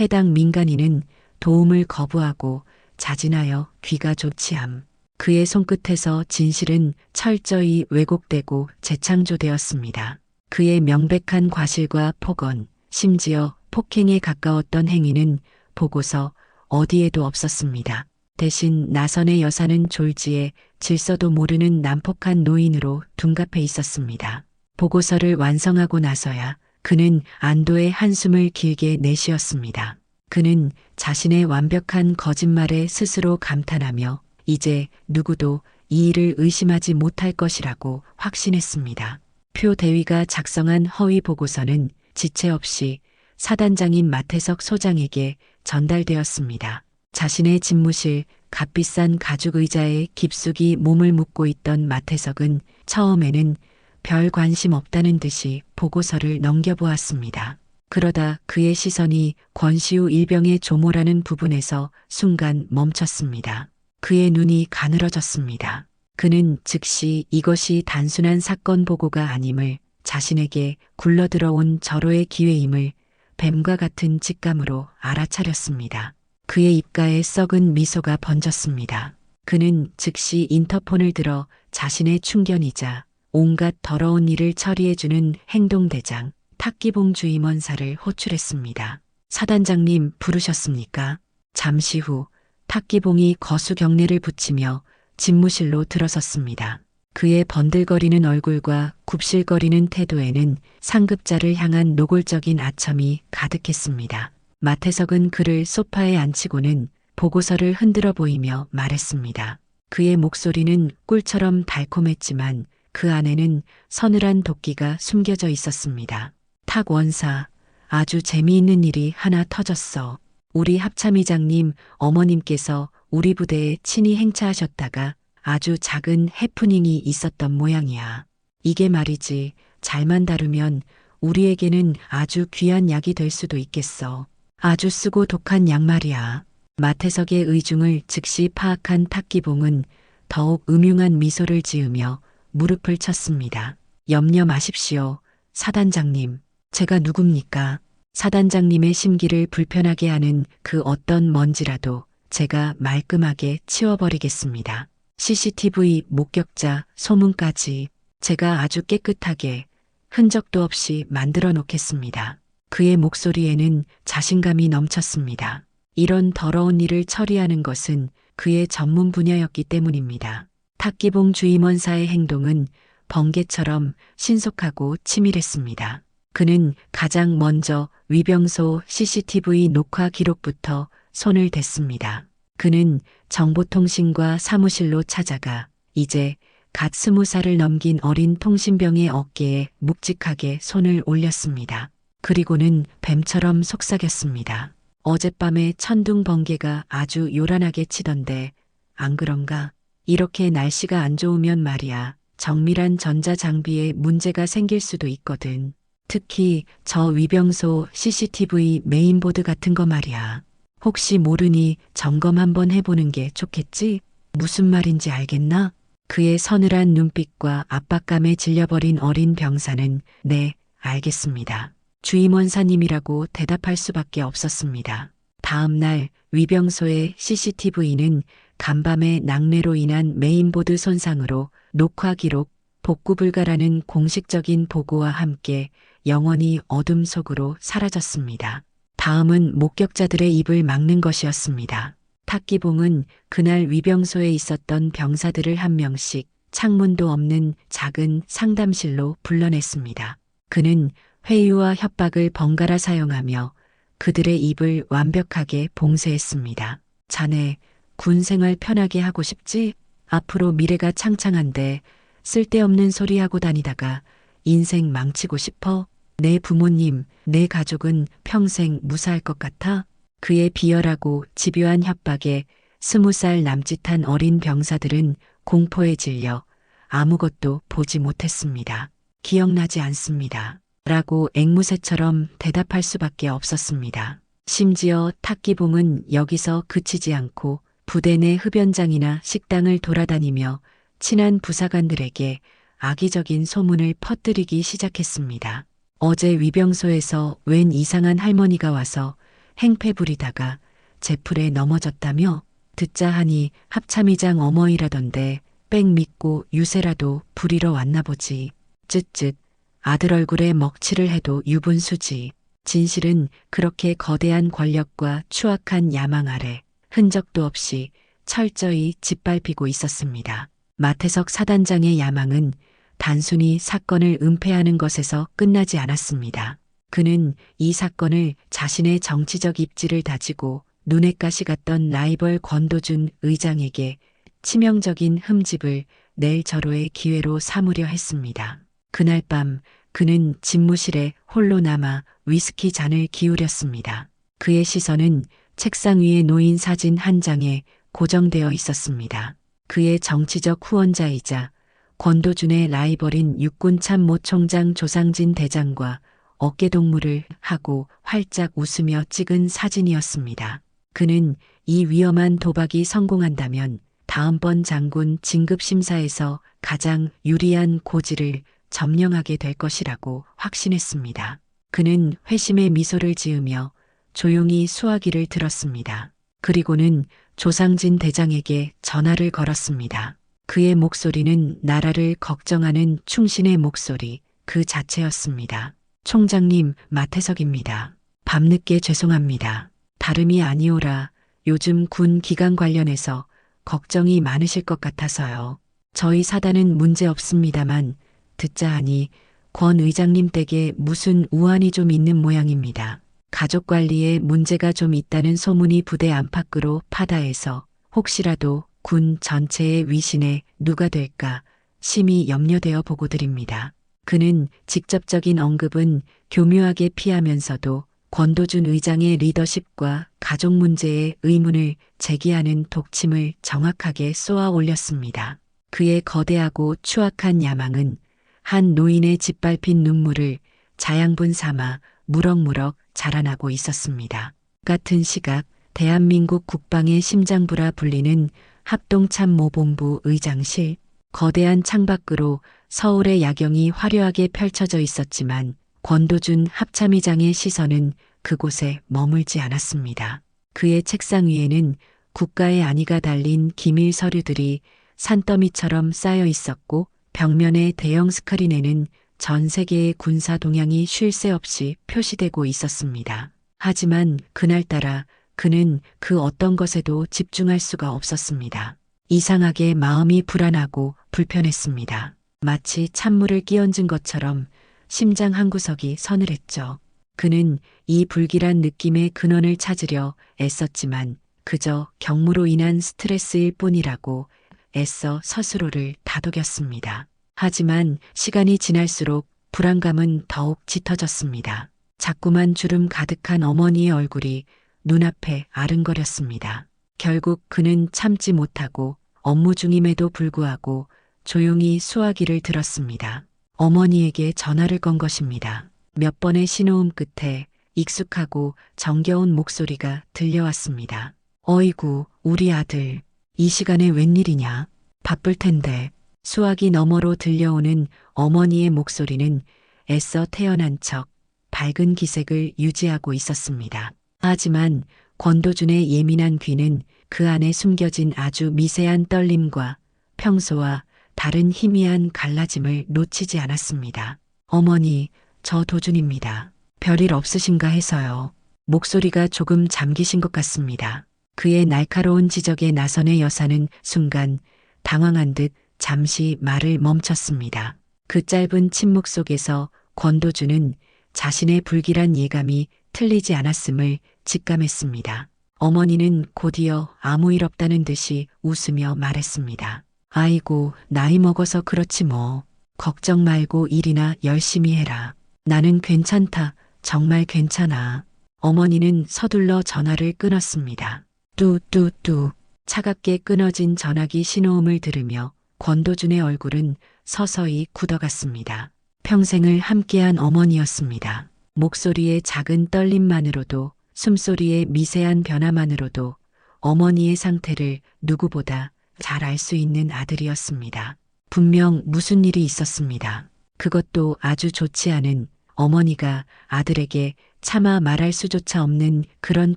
해당 민간인은 도움을 거부하고 자진하여 귀가 조치함. 그의 손끝에서 진실은 철저히 왜곡되고 재창조되었습니다. 그의 명백한 과실과 폭언, 심지어 폭행에 가까웠던 행위는 보고서 어디에도 없었습니다. 대신 나선의 여사는 졸지에 질서도 모르는 난폭한 노인으로 둔갑해 있었습니다. 보고서를 완성하고 나서야 그는 안도의 한숨을 길게 내쉬었습니다. 그는 자신의 완벽한 거짓말에 스스로 감탄하며 이제 누구도 이 일을 의심하지 못할 것이라고 확신했습니다. 표 대위가 작성한 허위 보고서는 지체 없이 사단장인 마태석 소장에게 전달되었습니다. 자신의 집무실 값비싼 가죽 의자에 깊숙이 몸을 묻고 있던 마태석은 처음에는 별 관심 없다는 듯이 보고서를 넘겨보았습니다. 그러다 그의 시선이 권시우 일병의 조모라는 부분에서 순간 멈췄습니다. 그의 눈이 가늘어졌습니다. 그는 즉시 이것이 단순한 사건 보고가 아님을, 자신에게 굴러들어온 절호의 기회임을 뱀과 같은 직감으로 알아차렸습니다. 그의 입가에 썩은 미소가 번졌습니다. 그는 즉시 인터폰을 들어 자신의 충견이자 온갖 더러운 일을 처리해주는 행동대장 탁기봉 주임원사를 호출했습니다. 사단장님 부르셨습니까? 잠시 후 탁기봉이 거수 경례를 붙이며 집무실로 들어섰습니다. 그의 번들거리는 얼굴과 굽실거리는 태도에는 상급자를 향한 노골적인 아첨이 가득했습니다. 마태석은 그를 소파에 앉히고는 보고서를 흔들어 보이며 말했습니다. 그의 목소리는 꿀처럼 달콤했지만 그 안에는 서늘한 도끼가 숨겨져 있었습니다. 탁 원사, 아주 재미있는 일이 하나 터졌어. 우리 합참의장님 어머님께서 우리 부대에 친히 행차하셨다가 아주 작은 해프닝이 있었던 모양이야. 이게 말이지, 잘만 다루면 우리에게는 아주 귀한 약이 될 수도 있겠어. 아주 쓰고 독한 약 말이야. 마태석의 의중을 즉시 파악한 탁기봉은 더욱 음흉한 미소를 지으며 무릎을 쳤습니다. 염려 마십시오. 사단장님, 제가 누굽니까? 사단장님의 심기를 불편하게 하는 그 어떤 먼지라도 제가 말끔하게 치워버리겠습니다. CCTV 목격자 소문까지 제가 아주 깨끗하게 흔적도 없이 만들어 놓겠습니다. 그의 목소리에는 자신감이 넘쳤습니다. 이런 더러운 일을 처리하는 것은 그의 전문 분야였기 때문입니다. 탁기봉 주임원사의 행동은 번개처럼 신속하고 치밀했습니다. 그는 가장 먼저 위병소 CCTV 녹화 기록부터 손을 댔습니다. 그는 정보통신과 사무실로 찾아가 이제 갓 20살을 넘긴 어린 통신병의 어깨에 묵직하게 손을 올렸습니다. 그리고는 뱀처럼 속삭였습니다. 어젯밤에 천둥 번개가 아주 요란하게 치던데 안 그런가? 이렇게 날씨가 안 좋으면 말이야. 정밀한 전자장비에 문제가 생길 수도 있거든. 특히 저 위병소 CCTV 메인보드 같은 거 말이야. 혹시 모르니 점검 한번 해보는 게 좋겠지? 무슨 말인지 알겠나? 그의 서늘한 눈빛과 압박감에 질려버린 어린 병사는 네, 알겠습니다. 주임원사님이라고 대답할 수밖에 없었습니다. 다음 날 위병소의 CCTV는 간밤의 낙뢰로 인한 메인보드 손상으로 녹화 기록 복구 불가라는 공식적인 보고와 함께 영원히 어둠 속으로 사라졌습니다. 다음은 목격자들의 입을 막는 것이었습니다. 탁기봉은 그날 위병소에 있었던 병사들을 한 명씩 창문도 없는 작은 상담실로 불러냈습니다. 그는 회유와 협박을 번갈아 사용하며 그들의 입을 완벽하게 봉쇄했습니다. 자네, 군 생활 편하게 하고 싶지? 앞으로 미래가 창창한데 쓸데없는 소리 하고 다니다가 인생 망치고 싶어? 내 부모님, 내 가족은 평생 무사할 것 같아? 그의 비열하고 집요한 협박에 20살 남짓한 어린 병사들은 공포에 질려 아무것도 보지 못했습니다. 기억나지 않습니다. 라고 앵무새처럼 대답할 수밖에 없었습니다. 심지어 탁기봉은 여기서 그치지 않고 부대 내 흡연장이나 식당을 돌아다니며 친한 부사관들에게 악의적인 소문을 퍼뜨리기 시작했습니다. 어제 위병소에서 웬 이상한 할머니가 와서 행패 부리다가 제풀에 넘어졌다며? 듣자 하니 합참의장 어머니라던데 뺑 믿고 유세라도 부리러 왔나 보지. 쯧쯧. 아들 얼굴에 먹칠을 해도 유분수지. 진실은 그렇게 거대한 권력과 추악한 야망 아래 흔적도 없이 철저히 짓밟히고 있었습니다. 마태석 사단장의 야망은 단순히 사건을 은폐하는 것에서 끝나지 않았습니다. 그는 이 사건을 자신의 정치적 입지를 다지고 눈엣 가시 같던 라이벌 권도준 의장에게 치명적인 흠집을 낼 절호의 기회로 삼으려 했습니다. 그날 밤 그는 집무실에 홀로 남아 위스키 잔을 기울였습니다. 그의 시선은 책상 위에 놓인 사진 한 장에 고정되어 있었습니다. 그의 정치적 후원자이자 권도준의 라이벌인 육군참모 총장 조상진 대장과 어깨동무를 하고 활짝 웃으며 찍은 사진이었습니다. 그는 이 위험한 도박이 성공한다면 다음번 장군 진급심사에서 가장 유리한 고지를 점령하게 될 것이라고 확신했습니다. 그는 회심의 미소를 지으며 조용히 수화기를 들었습니다. 그리고는 조상진 대장에게 전화를 걸었습니다. 그의 목소리는 나라를 걱정하는 충신의 목소리 그 자체였습니다. 총장님, 마태석입니다. 밤늦게 죄송합니다. 다름이 아니오라. 요즘 군 기강 관련해서 걱정이 많으실 것 같아서요. 저희 사단은 문제 없습니다만 듣자 하니 권 의장님 댁에 무슨 우환이 좀 있는 모양입니다. 가족 관리에 문제가 좀 있다는 소문이 부대 안팎으로 파다해서 혹시라도 군 전체의 위신에 누가 될까 심히 염려되어 보고드립니다. 그는 직접적인 언급은 교묘하게 피하면서도 권도준 의장의 리더십과 가족 문제의 의문을 제기하는 독침을 정확하게 쏘아 올렸습니다. 그의 거대하고 추악한 야망은 한 노인의 짓밟힌 눈물을 자양분 삼아 무럭무럭 자라나고 있었습니다. 같은 시각 대한민국 국방의 심장부라 불리는 합동참모본부 의장실, 거대한 창밖으로 서울의 야경이 화려하게 펼쳐져 있었지만 권도준 합참의장의 시선은 그곳에 머물지 않았습니다. 그의 책상 위에는 국가의 안위가 달린 기밀 서류들이 산더미처럼 쌓여 있었고 벽면의 대형 스크린에는 전 세계의 군사 동향이 쉴 새 없이 표시되고 있었습니다. 하지만 그날따라 그는 그 어떤 것에도 집중할 수가 없었습니다. 이상하게 마음이 불안하고 불편했습니다. 마치 찬물을 끼얹은 것처럼 심장 한구석이 서늘했죠. 그는 이 불길한 느낌의 근원을 찾으려 애썼지만 그저 경무로 인한 스트레스일 뿐이라고 애써 스스로를 다독였습니다. 하지만 시간이 지날수록 불안감은 더욱 짙어졌습니다. 자꾸만 주름 가득한 어머니의 얼굴이 눈앞에 아른거렸습니다. 결국 그는 참지 못하고 업무 중임에도 불구하고 조용히 수화기를 들었습니다. 어머니에게 전화를 건 것입니다. 몇 번의 신호음 끝에 익숙하고 정겨운 목소리가 들려왔습니다. 어이구, 우리 아들. 이 시간에 웬일이냐? 바쁠 텐데. 수화기 너머로 들려오는 어머니의 목소리는 애써 태어난 척 밝은 기색을 유지하고 있었습니다. 하지만 권도준의 예민한 귀는 그 안에 숨겨진 아주 미세한 떨림과 평소와 다른 희미한 갈라짐을 놓치지 않았습니다. 어머니, 저 도준입니다. 별일 없으신가 해서요. 목소리가 조금 잠기신 것 같습니다. 그의 날카로운 지적에 나선의 여사는 순간 당황한 듯 잠시 말을 멈췄습니다. 그 짧은 침묵 속에서 권도준은 자신의 불길한 예감이 틀리지 않았음을 직감했습니다. 어머니는 곧이어 아무 일 없다는 듯이 웃으며 말했습니다. 아이고, 나이 먹어서 그렇지 뭐. 걱정 말고 일이나 열심히 해라. 나는 괜찮다. 정말 괜찮아. 어머니는 서둘러 전화를 끊었습니다. 뚜뚜뚜. 차갑게 끊어진 전화기 신호음을 들으며 권도준의 얼굴은 서서히 굳어갔습니다. 평생을 함께한 어머니였습니다. 목소리의 작은 떨림만으로도, 숨소리의 미세한 변화만으로도 어머니의 상태를 누구보다 잘 알 수 있는 아들이었습니다. 분명 무슨 일이 있었습니다. 그것도 아주 좋지 않은, 어머니가 아들에게 차마 말할 수조차 없는 그런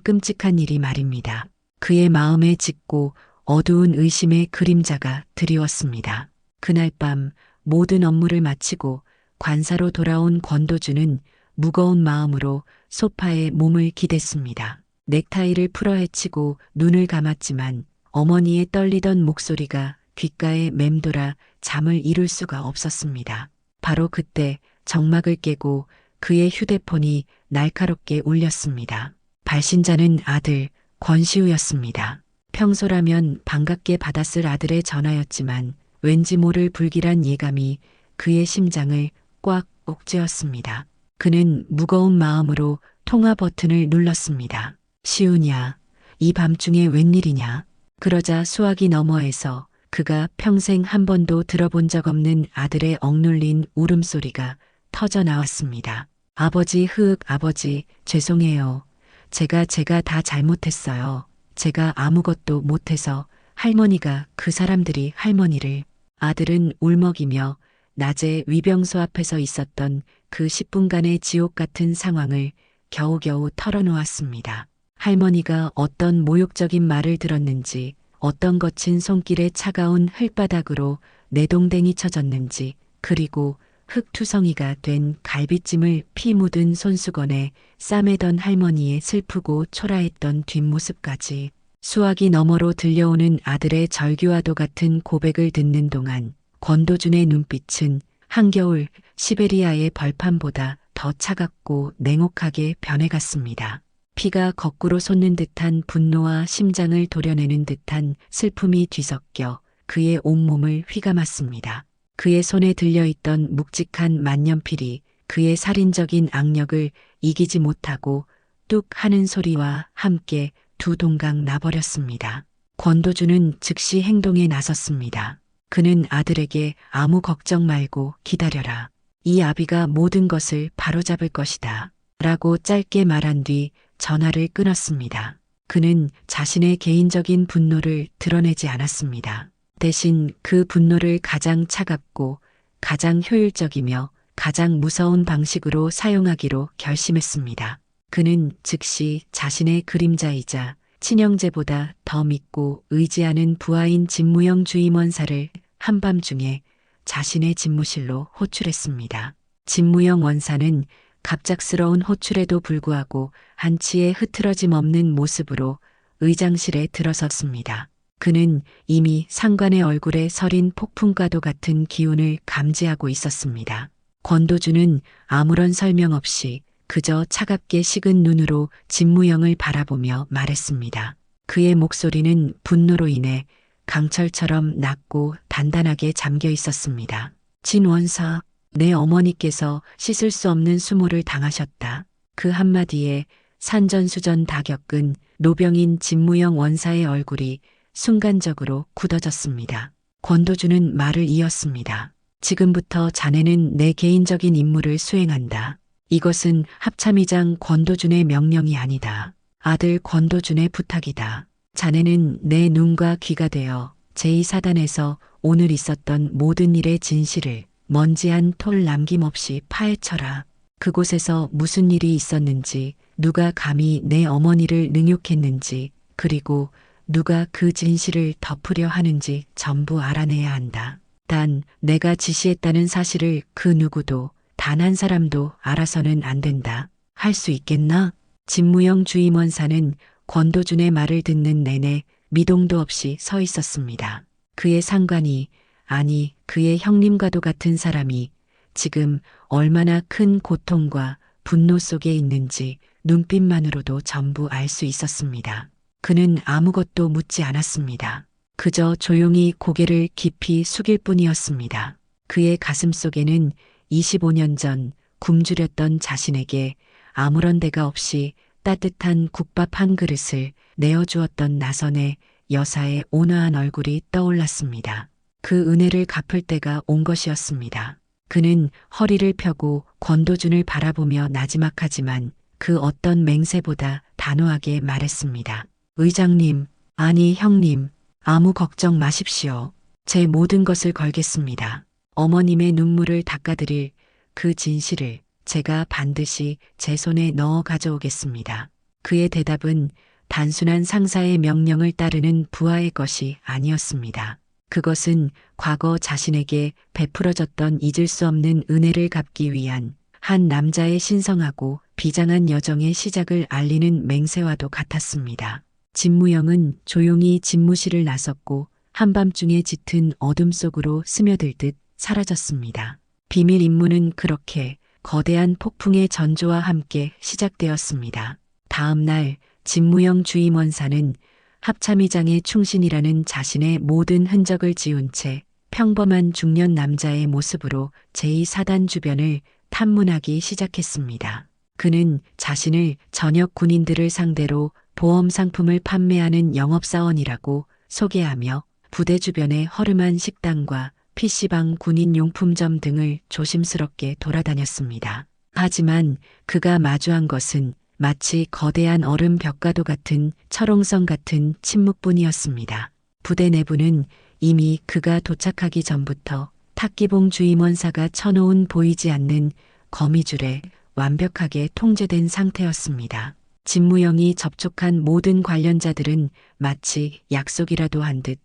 끔찍한 일이 말입니다. 그의 마음에 짙고 어두운 의심의 그림자가 드리웠습니다. 그날 밤 모든 업무를 마치고 관사로 돌아온 권도주는 무거운 마음으로 소파에 몸을 기댔습니다. 넥타이를 풀어 헤치고 눈을 감았지만 어머니의 떨리던 목소리가 귓가에 맴돌아 잠을 이룰 수가 없었습니다. 바로 그때 정막을 깨고 그의 휴대폰이 날카롭게 울렸습니다. 발신자는 아들 권시우였습니다. 평소라면 반갑게 받았을 아들의 전화였지만 왠지 모를 불길한 예감이 그의 심장을 꽉 옥죄었습니다. 그는 무거운 마음으로 통화 버튼을 눌렀습니다. 시우냐, 이 밤중에 웬일이냐? 그러자 수화기 너머에서 그가 평생 한 번도 들어본 적 없는 아들의 억눌린 울음소리가 터져 나왔습니다. 아버지, 아버지, 죄송해요. 제가 다 잘못했어요. 제가 아무것도 못해서 할머니가 그 사람들이 할머니를. 아들은 울먹이며 낮에 위병소 앞에서 있었던 그 10분간의 지옥 같은 상황을 겨우겨우 털어놓았습니다. 할머니가 어떤 모욕적인 말을 들었는지, 어떤 거친 손길에 차가운 흙바닥으로 내동댕이 쳐졌는지, 그리고 흙투성이가 된 갈비찜을 피 묻은 손수건에 싸매던 할머니의 슬프고 초라했던 뒷모습까지. 수화기 너머로 들려오는 아들의 절규와도 같은 고백을 듣는 동안 권도준의 눈빛은 한겨울 시베리아의 벌판보다 더 차갑고 냉혹하게 변해갔습니다. 피가 거꾸로 솟는 듯한 분노와 심장을 도려내는 듯한 슬픔이 뒤섞여 그의 온몸을 휘감았습니다. 그의 손에 들려있던 묵직한 만년필이 그의 살인적인 악력을 이기지 못하고 뚝 하는 소리와 함께 두 동강 나버렸습니다. 권도주는 즉시 행동에 나섰습니다. 그는 아들에게 아무 걱정 말고 기다려라. 이 아비가 모든 것을 바로잡을 것이다. 라고 짧게 말한 뒤 전화를 끊었습니다. 그는 자신의 개인적인 분노를 드러내지 않았습니다. 대신 그 분노를 가장 차갑고 가장 효율적이며 가장 무서운 방식으로 사용하기로 결심했습니다. 그는 즉시 자신의 그림자이자 친형제보다 더 믿고 의지하는 부하인 진무영 주임원사를 한밤중에 자신의 집무실로 호출했습니다. 진무영 원사는 갑작스러운 호출에도 불구하고 한치의 흐트러짐 없는 모습으로 의장실에 들어섰습니다. 그는 이미 상관의 얼굴에 서린 폭풍과도 같은 기운을 감지하고 있었습니다. 권도주는 아무런 설명 없이 그저 차갑게 식은 눈으로 진무영을 바라보며 말했습니다. 그의 목소리는 분노로 인해 강철처럼 낮고 단단하게 잠겨 있었습니다. 진 원사, 내 어머니께서 씻을 수 없는 수모를 당하셨다. 그 한마디에 산전수전 다 겪은 노병인 진무영 원사의 얼굴이 순간적으로 굳어졌습니다. 권도주는 말을 이었습니다. 지금부터 자네는 내 개인적인 임무를 수행한다. 이것은 합참의장 권도준의 명령이 아니다. 아들 권도준의 부탁이다. 자네는 내 눈과 귀가 되어 제2사단에서 오늘 있었던 모든 일의 진실을 먼지 한 톨 남김없이 파헤쳐라. 그곳에서 무슨 일이 있었는지, 누가 감히 내 어머니를 능욕했는지, 그리고 누가 그 진실을 덮으려 하는지 전부 알아내야 한다. 단 내가 지시했다는 사실을 그 누구도 단 한 사람도 알아서는 안 된다. 할 수 있겠나? 진무영 주임원사는 권도준의 말을 듣는 내내 미동도 없이 서 있었습니다. 그의 상관이, 아니 그의 형님과도 같은 사람이 지금 얼마나 큰 고통과 분노 속에 있는지 눈빛만으로도 전부 알 수 있었습니다. 그는 아무것도 묻지 않았습니다. 그저 조용히 고개를 깊이 숙일 뿐이었습니다. 그의 가슴 속에는 25년 전 굶주렸던 자신에게 아무런 대가 없이 따뜻한 국밥 한 그릇을 내어주었던 나선의 여사의 온화한 얼굴이 떠올랐습니다. 그 은혜를 갚을 때가 온 것이었습니다. 그는 허리를 펴고 권도준을 바라보며 나지막하지만 그 어떤 맹세보다 단호하게 말했습니다. 의장님, 아니, 형님, 아무 걱정 마십시오. 제 모든 것을 걸겠습니다. 어머님의 눈물을 닦아드릴 그 진실을 제가 반드시 제 손에 넣어 가져오겠습니다. 그의 대답은 단순한 상사의 명령을 따르는 부하의 것이 아니었습니다. 그것은 과거 자신에게 베풀어졌던 잊을 수 없는 은혜를 갚기 위한 한 남자의 신성하고 비장한 여정의 시작을 알리는 맹세와도 같았습니다. 진무영은 조용히 집무실을 나섰고 한밤중에 짙은 어둠 속으로 스며들듯 사라졌습니다. 비밀 임무는 그렇게 거대한 폭풍의 전조와 함께 시작되었습니다. 다음 날 진무영 주임원사는 합참의장의 충신이라는 자신의 모든 흔적을 지운 채 평범한 중년 남자의 모습으로 제2사단 주변을 탐문하기 시작했습니다. 그는 자신을 전역 군인들을 상대로 보험 상품을 판매하는 영업사원이라고 소개하며 부대 주변의 허름한 식당과 PC방 군인용품점 등을 조심스럽게 돌아다녔습니다. 하지만 그가 마주한 것은 마치 거대한 얼음 벽과도 같은 철옹성 같은 침묵뿐이었습니다. 부대 내부는 이미 그가 도착하기 전부터 탁기봉 주임원사가 쳐놓은 보이지 않는 거미줄에 완벽하게 통제된 상태였습니다. 진무영이 접촉한 모든 관련자들은 마치 약속이라도 한 듯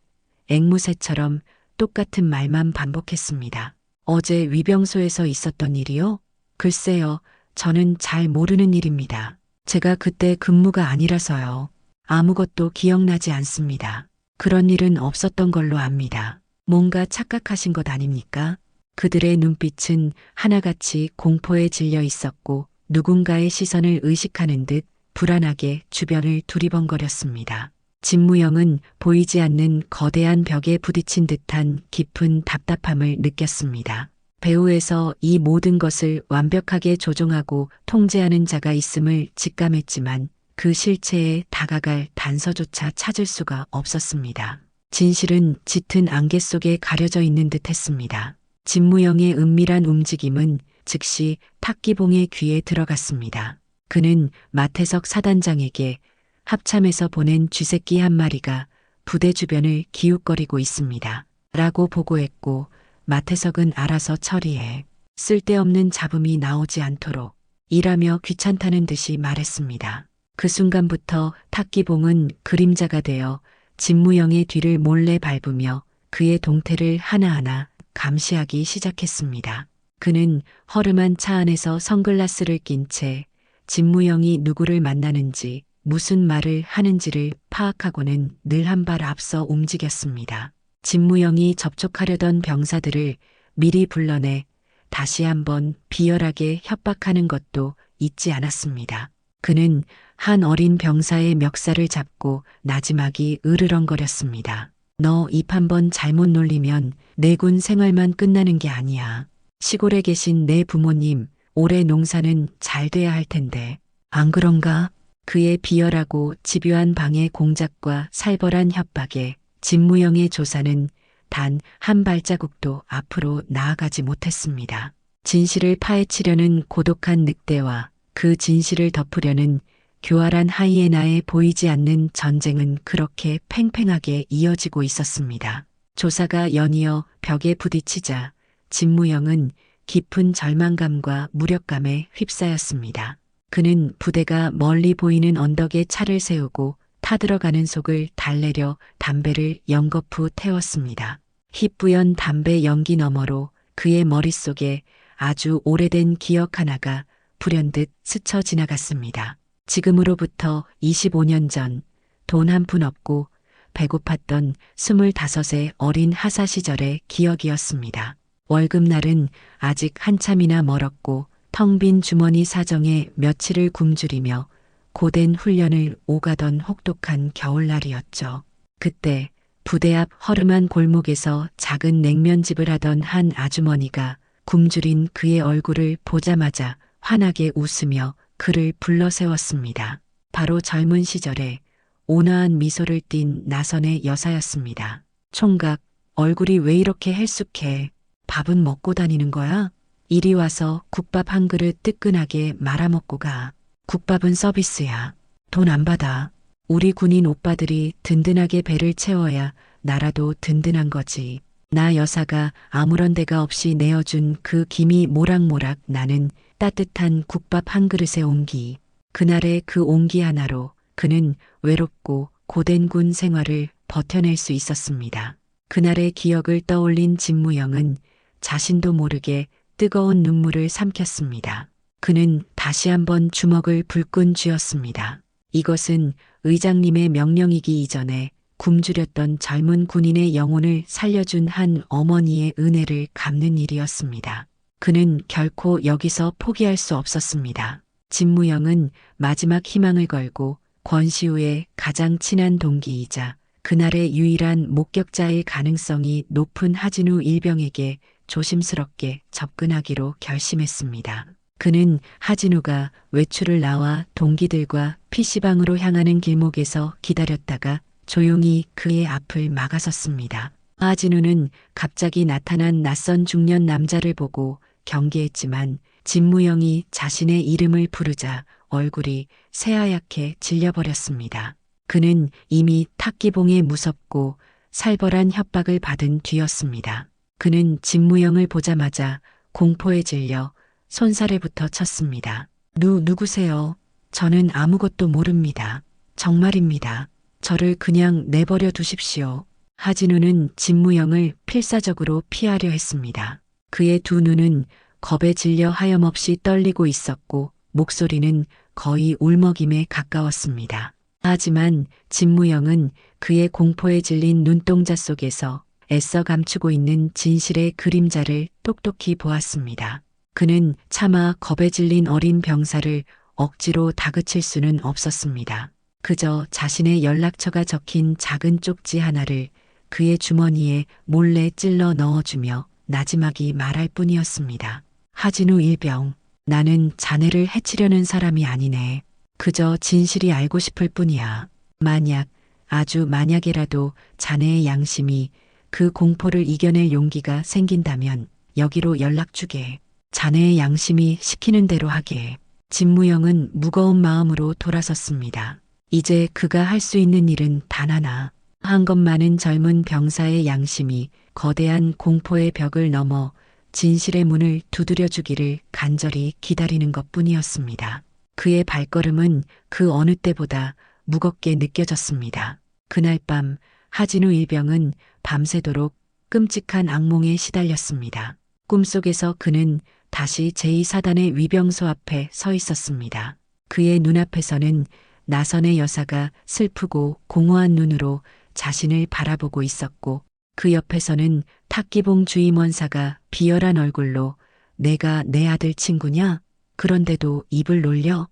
앵무새처럼 똑같은 말만 반복했습니다. 어제 위병소에서 있었던 일이요? 글쎄요, 저는 잘 모르는 일입니다. 제가 그때 근무가 아니라서요. 아무것도 기억나지 않습니다. 그런 일은 없었던 걸로 압니다. 뭔가 착각하신 것 아닙니까? 그들의 눈빛은 하나같이 공포에 질려 있었고 누군가의 시선을 의식하는 듯 불안하게 주변을 두리번거렸습니다. 진무영은 보이지 않는 거대한 벽에 부딪힌 듯한 깊은 답답함을 느꼈습니다. 배후에서 이 모든 것을 완벽하게 조종하고 통제하는 자가 있음을 직감했지만 그 실체에 다가갈 단서조차 찾을 수가 없었습니다. 진실은 짙은 안개 속에 가려져 있는 듯 했습니다. 진무영의 은밀한 움직임은 즉시 탁기봉의 귀에 들어갔습니다. 그는 마태석 사단장에게 합참에서 보낸 쥐새끼 한 마리가 부대 주변을 기웃거리고 있습니다. 라고 보고했고 마태석은 알아서 처리해 쓸데없는 잡음이 나오지 않도록 일하며 귀찮다는 듯이 말했습니다. 그 순간부터 탁기봉은 그림자가 되어 진무영의 뒤를 몰래 밟으며 그의 동태를 하나하나 감시하기 시작했습니다. 그는 허름한 차 안에서 선글라스를 낀 채 진무영이 누구를 만나는지 무슨 말을 하는지를 파악하고는 늘 한 발 앞서 움직였습니다. 진무영이 접촉하려던 병사들을 미리 불러내 다시 한번 비열하게 협박하는 것도 잊지 않았습니다. 그는 한 어린 병사의 멱살을 잡고 나지막이 으르렁거렸습니다. 너 입 한 번 잘못 놀리면 내 군 생활만 끝나는 게 아니야. 시골에 계신 내 부모님 올해 농사는 잘 돼야 할 텐데 안 그런가? 그의 비열하고 집요한 방해 공작과 살벌한 협박에 진무영의 조사는 단 한 발자국도 앞으로 나아가지 못했습니다. 진실을 파헤치려는 고독한 늑대와 그 진실을 덮으려는 교활한 하이에나의 보이지 않는 전쟁은 그렇게 팽팽하게 이어지고 있었습니다. 조사가 연이어 벽에 부딪히자 진무영은 깊은 절망감과 무력감에 휩싸였습니다. 그는 부대가 멀리 보이는 언덕에 차를 세우고 타들어가는 속을 달래려 담배를 연거푸 태웠습니다. 희뿌연 담배 연기 너머로 그의 머릿속에 아주 오래된 기억 하나가 불현듯 스쳐 지나갔습니다. 지금으로부터 25년 전 돈 한 푼 없고 배고팠던 25의 어린 하사 시절의 기억이었습니다. 월급날은 아직 한참이나 멀었고 텅 빈 주머니 사정에 며칠을 굶주리며 고된 훈련을 오가던 혹독한 겨울날이었죠. 그때 부대 앞 허름한 골목에서 작은 냉면집을 하던 한 아주머니가 굶주린 그의 얼굴을 보자마자 환하게 웃으며 그를 불러세웠습니다. 바로 젊은 시절에 온화한 미소를 띤 나선의 여사였습니다. 총각, 얼굴이 왜 이렇게 헬쑥해? 밥은 먹고 다니는 거야? 이리 와서 국밥 한 그릇 뜨끈하게 말아먹고 가. 국밥은 서비스야. 돈 안 받아. 우리 군인 오빠들이 든든하게 배를 채워야 나라도 든든한 거지. 나 여사가 아무런 데가 없이 내어준 그 김이 모락모락 나는 따뜻한 국밥 한 그릇의 온기. 그날의 그 온기 하나로 그는 외롭고 고된 군 생활을 버텨낼 수 있었습니다. 그날의 기억을 떠올린 진무영은 자신도 모르게 뜨거운 눈물을 삼켰습니다. 그는 다시 한번 주먹을 불끈 쥐었습니다. 이것은 의장님의 명령이기 이전에 굶주렸던 젊은 군인의 영혼을 살려준 한 어머니의 은혜를 갚는 일이었습니다. 그는 결코 여기서 포기할 수 없었습니다. 진무영은 마지막 희망을 걸고 권시우의 가장 친한 동기이자 그날의 유일한 목격자일 가능성이 높은 하진우 일병에게 조심스럽게 접근하기로 결심했습니다. 그는 하진우가 외출을 나와 동기들과 PC방으로 향하는 길목에서 기다렸다가 조용히 그의 앞을 막아섰습니다. 하진우는 갑자기 나타난 낯선 중년 남자를 보고 경계했지만 진무영이 자신의 이름을 부르자 얼굴이 새하얗게 질려버렸습니다. 그는 이미 탁기봉에 무섭고 살벌한 협박을 받은 뒤였습니다. 그는 진무영을 보자마자 공포에 질려 손사래부터 쳤습니다. 누구세요? 저는 아무것도 모릅니다. 정말입니다. 저를 그냥 내버려 두십시오. 하진우는 진무영을 필사적으로 피하려 했습니다. 그의 두 눈은 겁에 질려 하염없이 떨리고 있었고 목소리는 거의 울먹임에 가까웠습니다. 하지만 진무영은 그의 공포에 질린 눈동자 속에서 애써 감추고 있는 진실의 그림자를 똑똑히 보았습니다. 그는 차마 겁에 질린 어린 병사를 억지로 다그칠 수는 없었습니다. 그저 자신의 연락처가 적힌 작은 쪽지 하나를 그의 주머니에 몰래 찔러 넣어주며 나지막이 말할 뿐이었습니다. 하진우 일병, 나는 자네를 해치려는 사람이 아니네. 그저 진실이 알고 싶을 뿐이야. 만약, 아주 만약이라도 자네의 양심이 그 공포를 이겨낼 용기가 생긴다면 여기로 연락 주게. 자네의 양심이 시키는 대로 하게. 진무영은 무거운 마음으로 돌아섰습니다. 이제 그가 할 수 있는 일은 단 하나. 한 것 많은 젊은 병사의 양심이 거대한 공포의 벽을 넘어 진실의 문을 두드려 주기를 간절히 기다리는 것뿐이었습니다. 그의 발걸음은 그 어느 때보다 무겁게 느껴졌습니다. 그날 밤 하진우 일병은 밤새도록 끔찍한 악몽에 시달렸습니다. 꿈속에서 그는 다시 제2사단의 위병소 앞에 서 있었습니다. 그의 눈앞에서는 나선의 여사가 슬프고 공허한 눈으로 자신을 바라보고 있었고 그 옆에서는 탁기봉 주임원사가 비열한 얼굴로 내가 내 아들 친구냐? 그런데도 입을 놀려?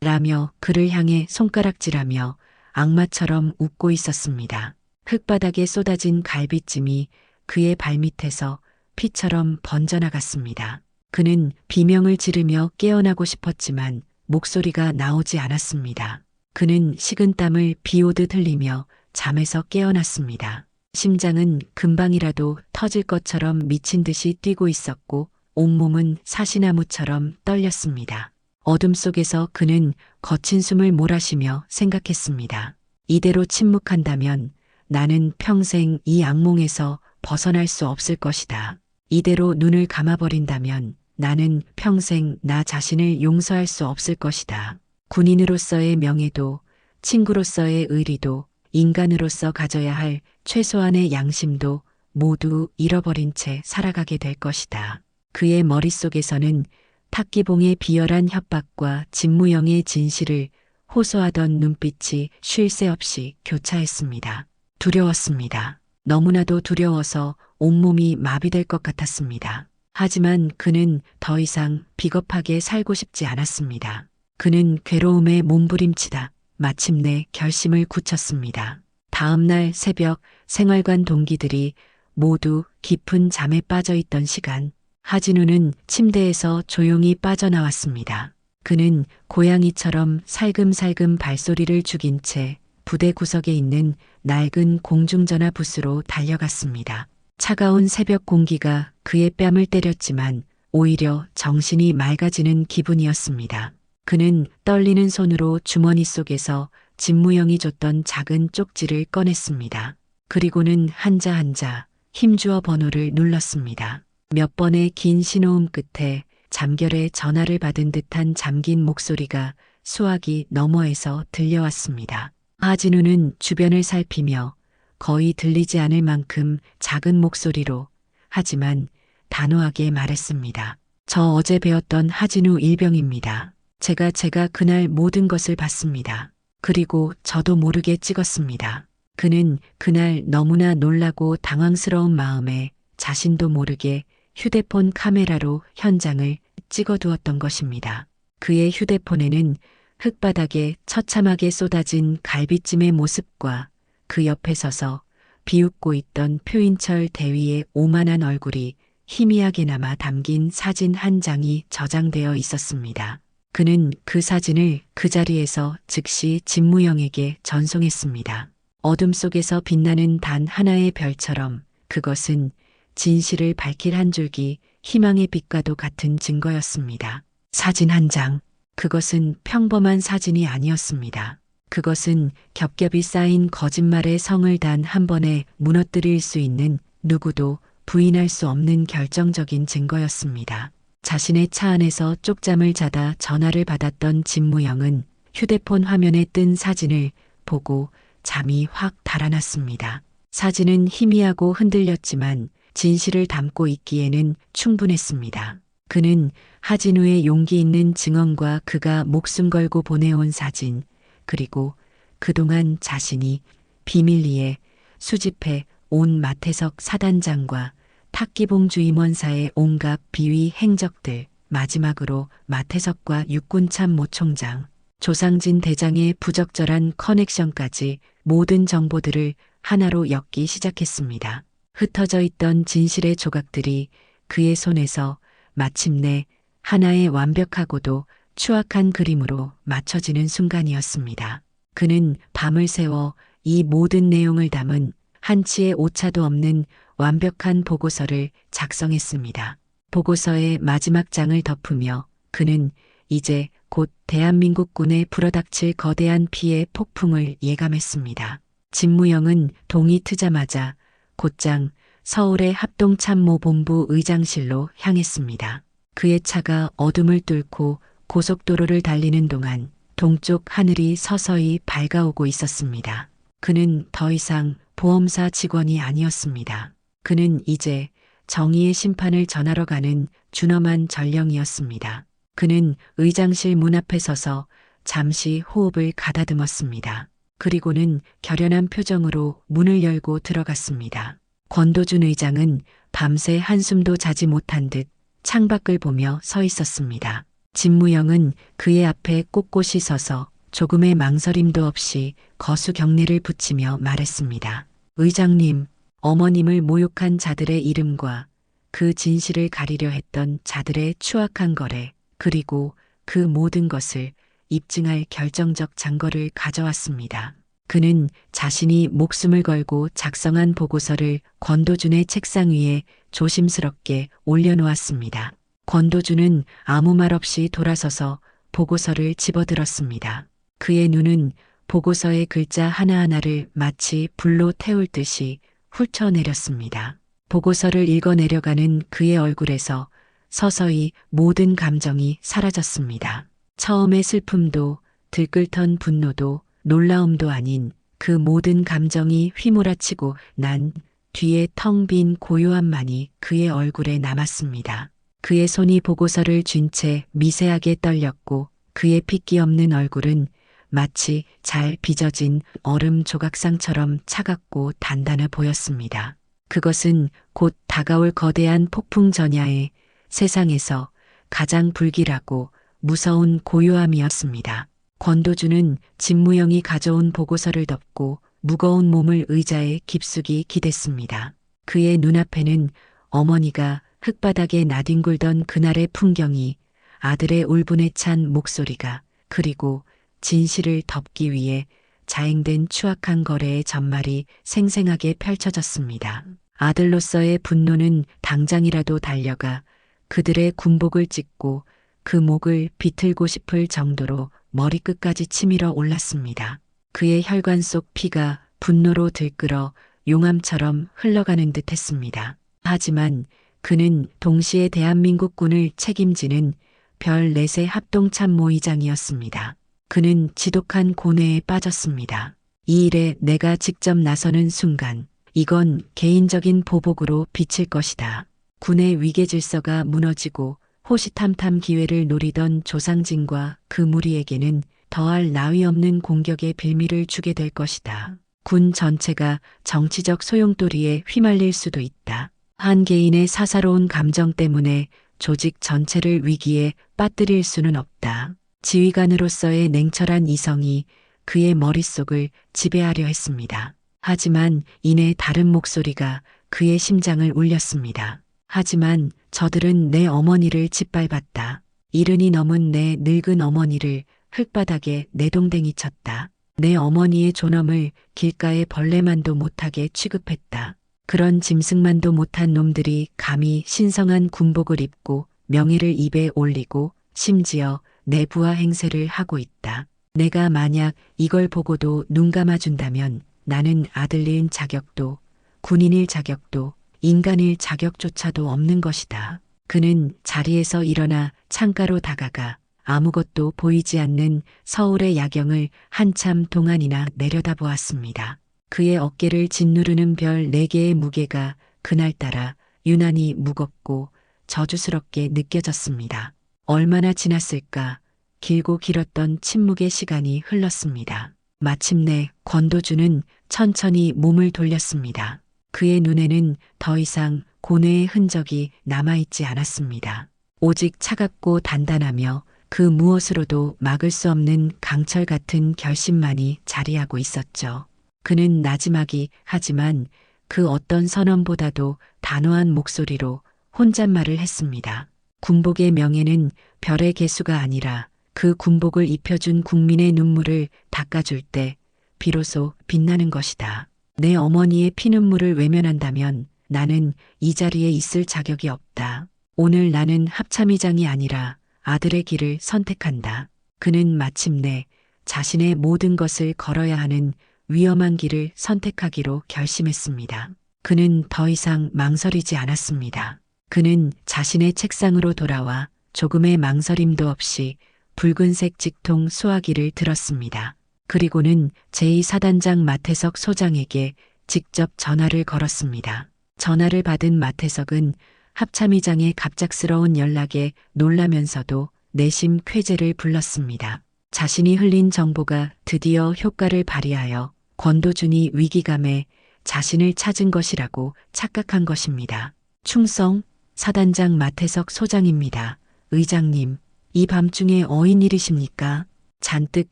라며 그를 향해 손가락질하며 악마처럼 웃고 있었습니다. 흙바닥에 쏟아진 갈비찜이 그의 발밑에서 피처럼 번져나갔습니다. 그는 비명을 지르며 깨어나고 싶었지만 목소리가 나오지 않았습니다. 그는 식은땀을 비오듯 흘리며 잠에서 깨어났습니다. 심장은 금방이라도 터질 것처럼 미친 듯이 뛰고 있었고 온몸은 사시나무처럼 떨렸습니다. 어둠 속에서 그는 거친 숨을 몰아쉬며 생각했습니다. 이대로 침묵한다면 나는 평생 이 악몽에서 벗어날 수 없을 것이다. 이대로 눈을 감아버린다면 나는 평생 나 자신을 용서할 수 없을 것이다. 군인으로서의 명예도, 친구로서의 의리도, 인간으로서 가져야 할 최소한의 양심도 모두 잃어버린 채 살아가게 될 것이다. 그의 머릿속에서는 탁기봉의 비열한 협박과 진무영의 진실을 호소하던 눈빛이 쉴 새 없이 교차했습니다. 두려웠습니다. 너무나도 두려워서 온몸이 마비될 것 같았습니다. 하지만 그는 더 이상 비겁하게 살고 싶지 않았습니다. 그는 괴로움에 몸부림치다 마침내 결심을 굳혔습니다. 다음 날 새벽 생활관 동기들이 모두 깊은 잠에 빠져 있던 시간, 하진우는 침대에서 조용히 빠져나왔습니다. 그는 고양이처럼 살금살금 발소리를 죽인 채 부대 구석에 있는 낡은 공중전화 부스로 달려갔습니다. 차가운 새벽 공기가 그의 뺨을 때렸지만 오히려 정신이 맑아지는 기분이었습니다. 그는 떨리는 손으로 주머니 속에서 진무영이 줬던 작은 쪽지를 꺼냈습니다. 그리고는 한자 한자 힘주어 번호를 눌렀습니다. 몇 번의 긴 신호음 끝에 잠결에 전화를 받은 듯한 잠긴 목소리가 수화기 너머에서 들려왔습니다. 하진우는 주변을 살피며 거의 들리지 않을 만큼 작은 목소리로 하지만 단호하게 말했습니다. 저 어제 배웠던 하진우 일병입니다. 제가 그날 모든 것을 봤습니다. 그리고 저도 모르게 찍었습니다. 그는 그날 너무나 놀라고 당황스러운 마음에 자신도 모르게 휴대폰 카메라로 현장을 찍어두었던 것입니다. 그의 휴대폰에는 흙바닥에 처참하게 쏟아진 갈비찜의 모습과 그 옆에 서서 비웃고 있던 표인철 대위의 오만한 얼굴이 희미하게나마 담긴 사진 한 장이 저장되어 있었습니다. 그는 그 사진을 그 자리에서 즉시 진무영에게 전송했습니다. 어둠 속에서 빛나는 단 하나의 별처럼 그것은 진실을 밝힐 한 줄기 희망의 빛과도 같은 증거였습니다. 사진 한 장. 그것은 평범한 사진이 아니었습니다. 그것은 겹겹이 쌓인 거짓말의 성을 단 한 번에 무너뜨릴 수 있는 누구도 부인할 수 없는 결정적인 증거였습니다. 자신의 차 안에서 쪽잠을 자다 전화를 받았던 진무영은 휴대폰 화면에 뜬 사진을 보고 잠이 확 달아났습니다. 사진은 희미하고 흔들렸지만 진실을 담고 있기에는 충분했습니다. 그는 하진우의 용기 있는 증언과 그가 목숨 걸고 보내온 사진, 그리고 그동안 자신이 비밀리에 수집해 온 마태석 사단장과 탁기봉 주임원사의 온갖 비위 행적들, 마지막으로 마태석과 육군참모 총장, 조상진 대장의 부적절한 커넥션까지 모든 정보들을 하나로 엮기 시작했습니다. 흩어져 있던 진실의 조각들이 그의 손에서 마침내 하나의 완벽하고도 추악한 그림으로 맞춰지는 순간이었습니다. 그는 밤을 새워 이 모든 내용을 담은 한치의 오차도 없는 완벽한 보고서를 작성했습니다. 보고서의 마지막 장을 덮으며 그는 이제 곧 대한민국군에 불어닥칠 거대한 피해 폭풍을 예감했습니다. 진무영은 동이 트자마자 곧장 서울의 합동참모본부 의장실로 향했습니다. 그의 차가 어둠을 뚫고 고속도로를 달리는 동안 동쪽 하늘이 서서히 밝아오고 있었습니다. 그는 더 이상 보험사 직원이 아니었습니다. 그는 이제 정의의 심판을 전하러 가는 준엄한 전령이었습니다. 그는 의장실 문 앞에 서서 잠시 호흡을 가다듬었습니다. 그리고는 결연한 표정으로 문을 열고 들어갔습니다. 권도준 의장은 밤새 한숨도 자지 못한 듯 창밖을 보며 서 있었습니다. 진무영은 그의 앞에 꼿꼿이 서서 조금의 망설임도 없이 거수 경례를 붙이며 말했습니다. 의장님, 어머님을 모욕한 자들의 이름과 그 진실을 가리려 했던 자들의 추악한 거래, 그리고 그 모든 것을 입증할 결정적 증거를 가져왔습니다. 그는 자신이 목숨을 걸고 작성한 보고서를 권도준의 책상 위에 조심스럽게 올려놓았습니다. 권도준은 아무 말 없이 돌아서서 보고서를 집어들었습니다. 그의 눈은 보고서의 글자 하나하나를 마치 불로 태울 듯이 훑어내렸습니다. 보고서를 읽어내려가는 그의 얼굴에서 서서히 모든 감정이 사라졌습니다. 처음의 슬픔도 들끓던 분노도 놀라움도 아닌 그 모든 감정이 휘몰아치고 난 뒤에 텅 빈 고요함만이 그의 얼굴에 남았습니다. 그의 손이 보고서를 쥔 채 미세하게 떨렸고 그의 핏기 없는 얼굴은 마치 잘 빚어진 얼음 조각상처럼 차갑고 단단해 보였습니다. 그것은 곧 다가올 거대한 폭풍 전야에 세상에서 가장 불길하고 무서운 고요함이었습니다. 권도준은 진무영이 가져온 보고서를 덮고 무거운 몸을 의자에 깊숙이 기댔습니다. 그의 눈앞에는 어머니가 흙바닥에 나뒹굴던 그날의 풍경이, 아들의 울분에 찬 목소리가, 그리고 진실을 덮기 위해 자행된 추악한 거래의 전말이 생생하게 펼쳐졌습니다. 아들로서의 분노는 당장이라도 달려가 그들의 군복을 찢고 그 목을 비틀고 싶을 정도로 머리끝까지 치밀어 올랐습니다. 그의 혈관 속 피가 분노로 들끓어 용암처럼 흘러가는 듯 했습니다. 하지만 그는 동시에 대한민국군을 책임지는 별 넷의 합동참모의장이었습니다. 그는 지독한 고뇌에 빠졌습니다. 이 일에 내가 직접 나서는 순간 이건 개인적인 보복으로 비칠 것이다. 군의 위계 질서가 무너지고 호시탐탐 기회를 노리던 조상진과 그 무리에게는 더할 나위 없는 공격의 빌미를 주게 될 것이다. 군 전체가 정치적 소용돌이에 휘말릴 수도 있다. 한 개인의 사사로운 감정 때문에 조직 전체를 위기에 빠뜨릴 수는 없다. 지휘관으로서의 냉철한 이성이 그의 머릿속을 지배하려 했습니다. 하지만 이내 다른 목소리가 그의 심장을 울렸습니다. 하지만 저들은 내 어머니를 짓밟았다. 이른이 넘은 내 늙은 어머니를 흙바닥에 내동댕이 쳤다. 내 어머니의 존엄을 길가의 벌레만도 못하게 취급했다. 그런 짐승만도 못한 놈들이 감히 신성한 군복을 입고 명예를 입에 올리고 심지어 내 부하 행세를 하고 있다. 내가 만약 이걸 보고도 눈 감아준다면 나는 아들일 자격도 군인일 자격도 인간일 자격조차도 없는 것이다. 그는 자리에서 일어나 창가로 다가가 아무것도 보이지 않는 서울의 야경을 한참 동안이나 내려다보았습니다. 그의 어깨를 짓누르는 별 4개의 무게가 그날따라 유난히 무겁고 저주스럽게 느껴졌습니다. 얼마나 지났을까? 길고 길었던 침묵의 시간이 흘렀습니다. 마침내 권도주는 천천히 몸을 돌렸습니다. 그의 눈에는 더 이상 고뇌의 흔적이 남아있지 않았습니다. 오직 차갑고 단단하며 그 무엇으로도 막을 수 없는 강철 같은 결심만이 자리하고 있었죠. 그는 나지막이 하지만 그 어떤 선언보다도 단호한 목소리로 혼잣말을 했습니다. 군복의 명예는 별의 개수가 아니라 그 군복을 입혀준 국민의 눈물을 닦아줄 때 비로소 빛나는 것이다. 내 어머니의 피눈물을 외면한다면 나는 이 자리에 있을 자격이 없다. 오늘 나는 합참의장이 아니라 아들의 길을 선택한다. 그는 마침내 자신의 모든 것을 걸어야 하는 위험한 길을 선택하기로 결심했습니다. 그는 더 이상 망설이지 않았습니다. 그는 자신의 책상으로 돌아와 조금의 망설임도 없이 붉은색 직통 수화기를 들었습니다. 그리고는 제2사단장 마태석 소장에게 직접 전화를 걸었습니다. 전화를 받은 마태석은 합참의장의 갑작스러운 연락에 놀라면서도 내심 쾌재를 불렀습니다. 자신이 흘린 정보가 드디어 효과를 발휘하여 권도준이 위기감에 자신을 찾은 것이라고 착각한 것입니다. 충성, 사단장 마태석 소장입니다. 의장님, 이 밤중에 어인 일이십니까? 잔뜩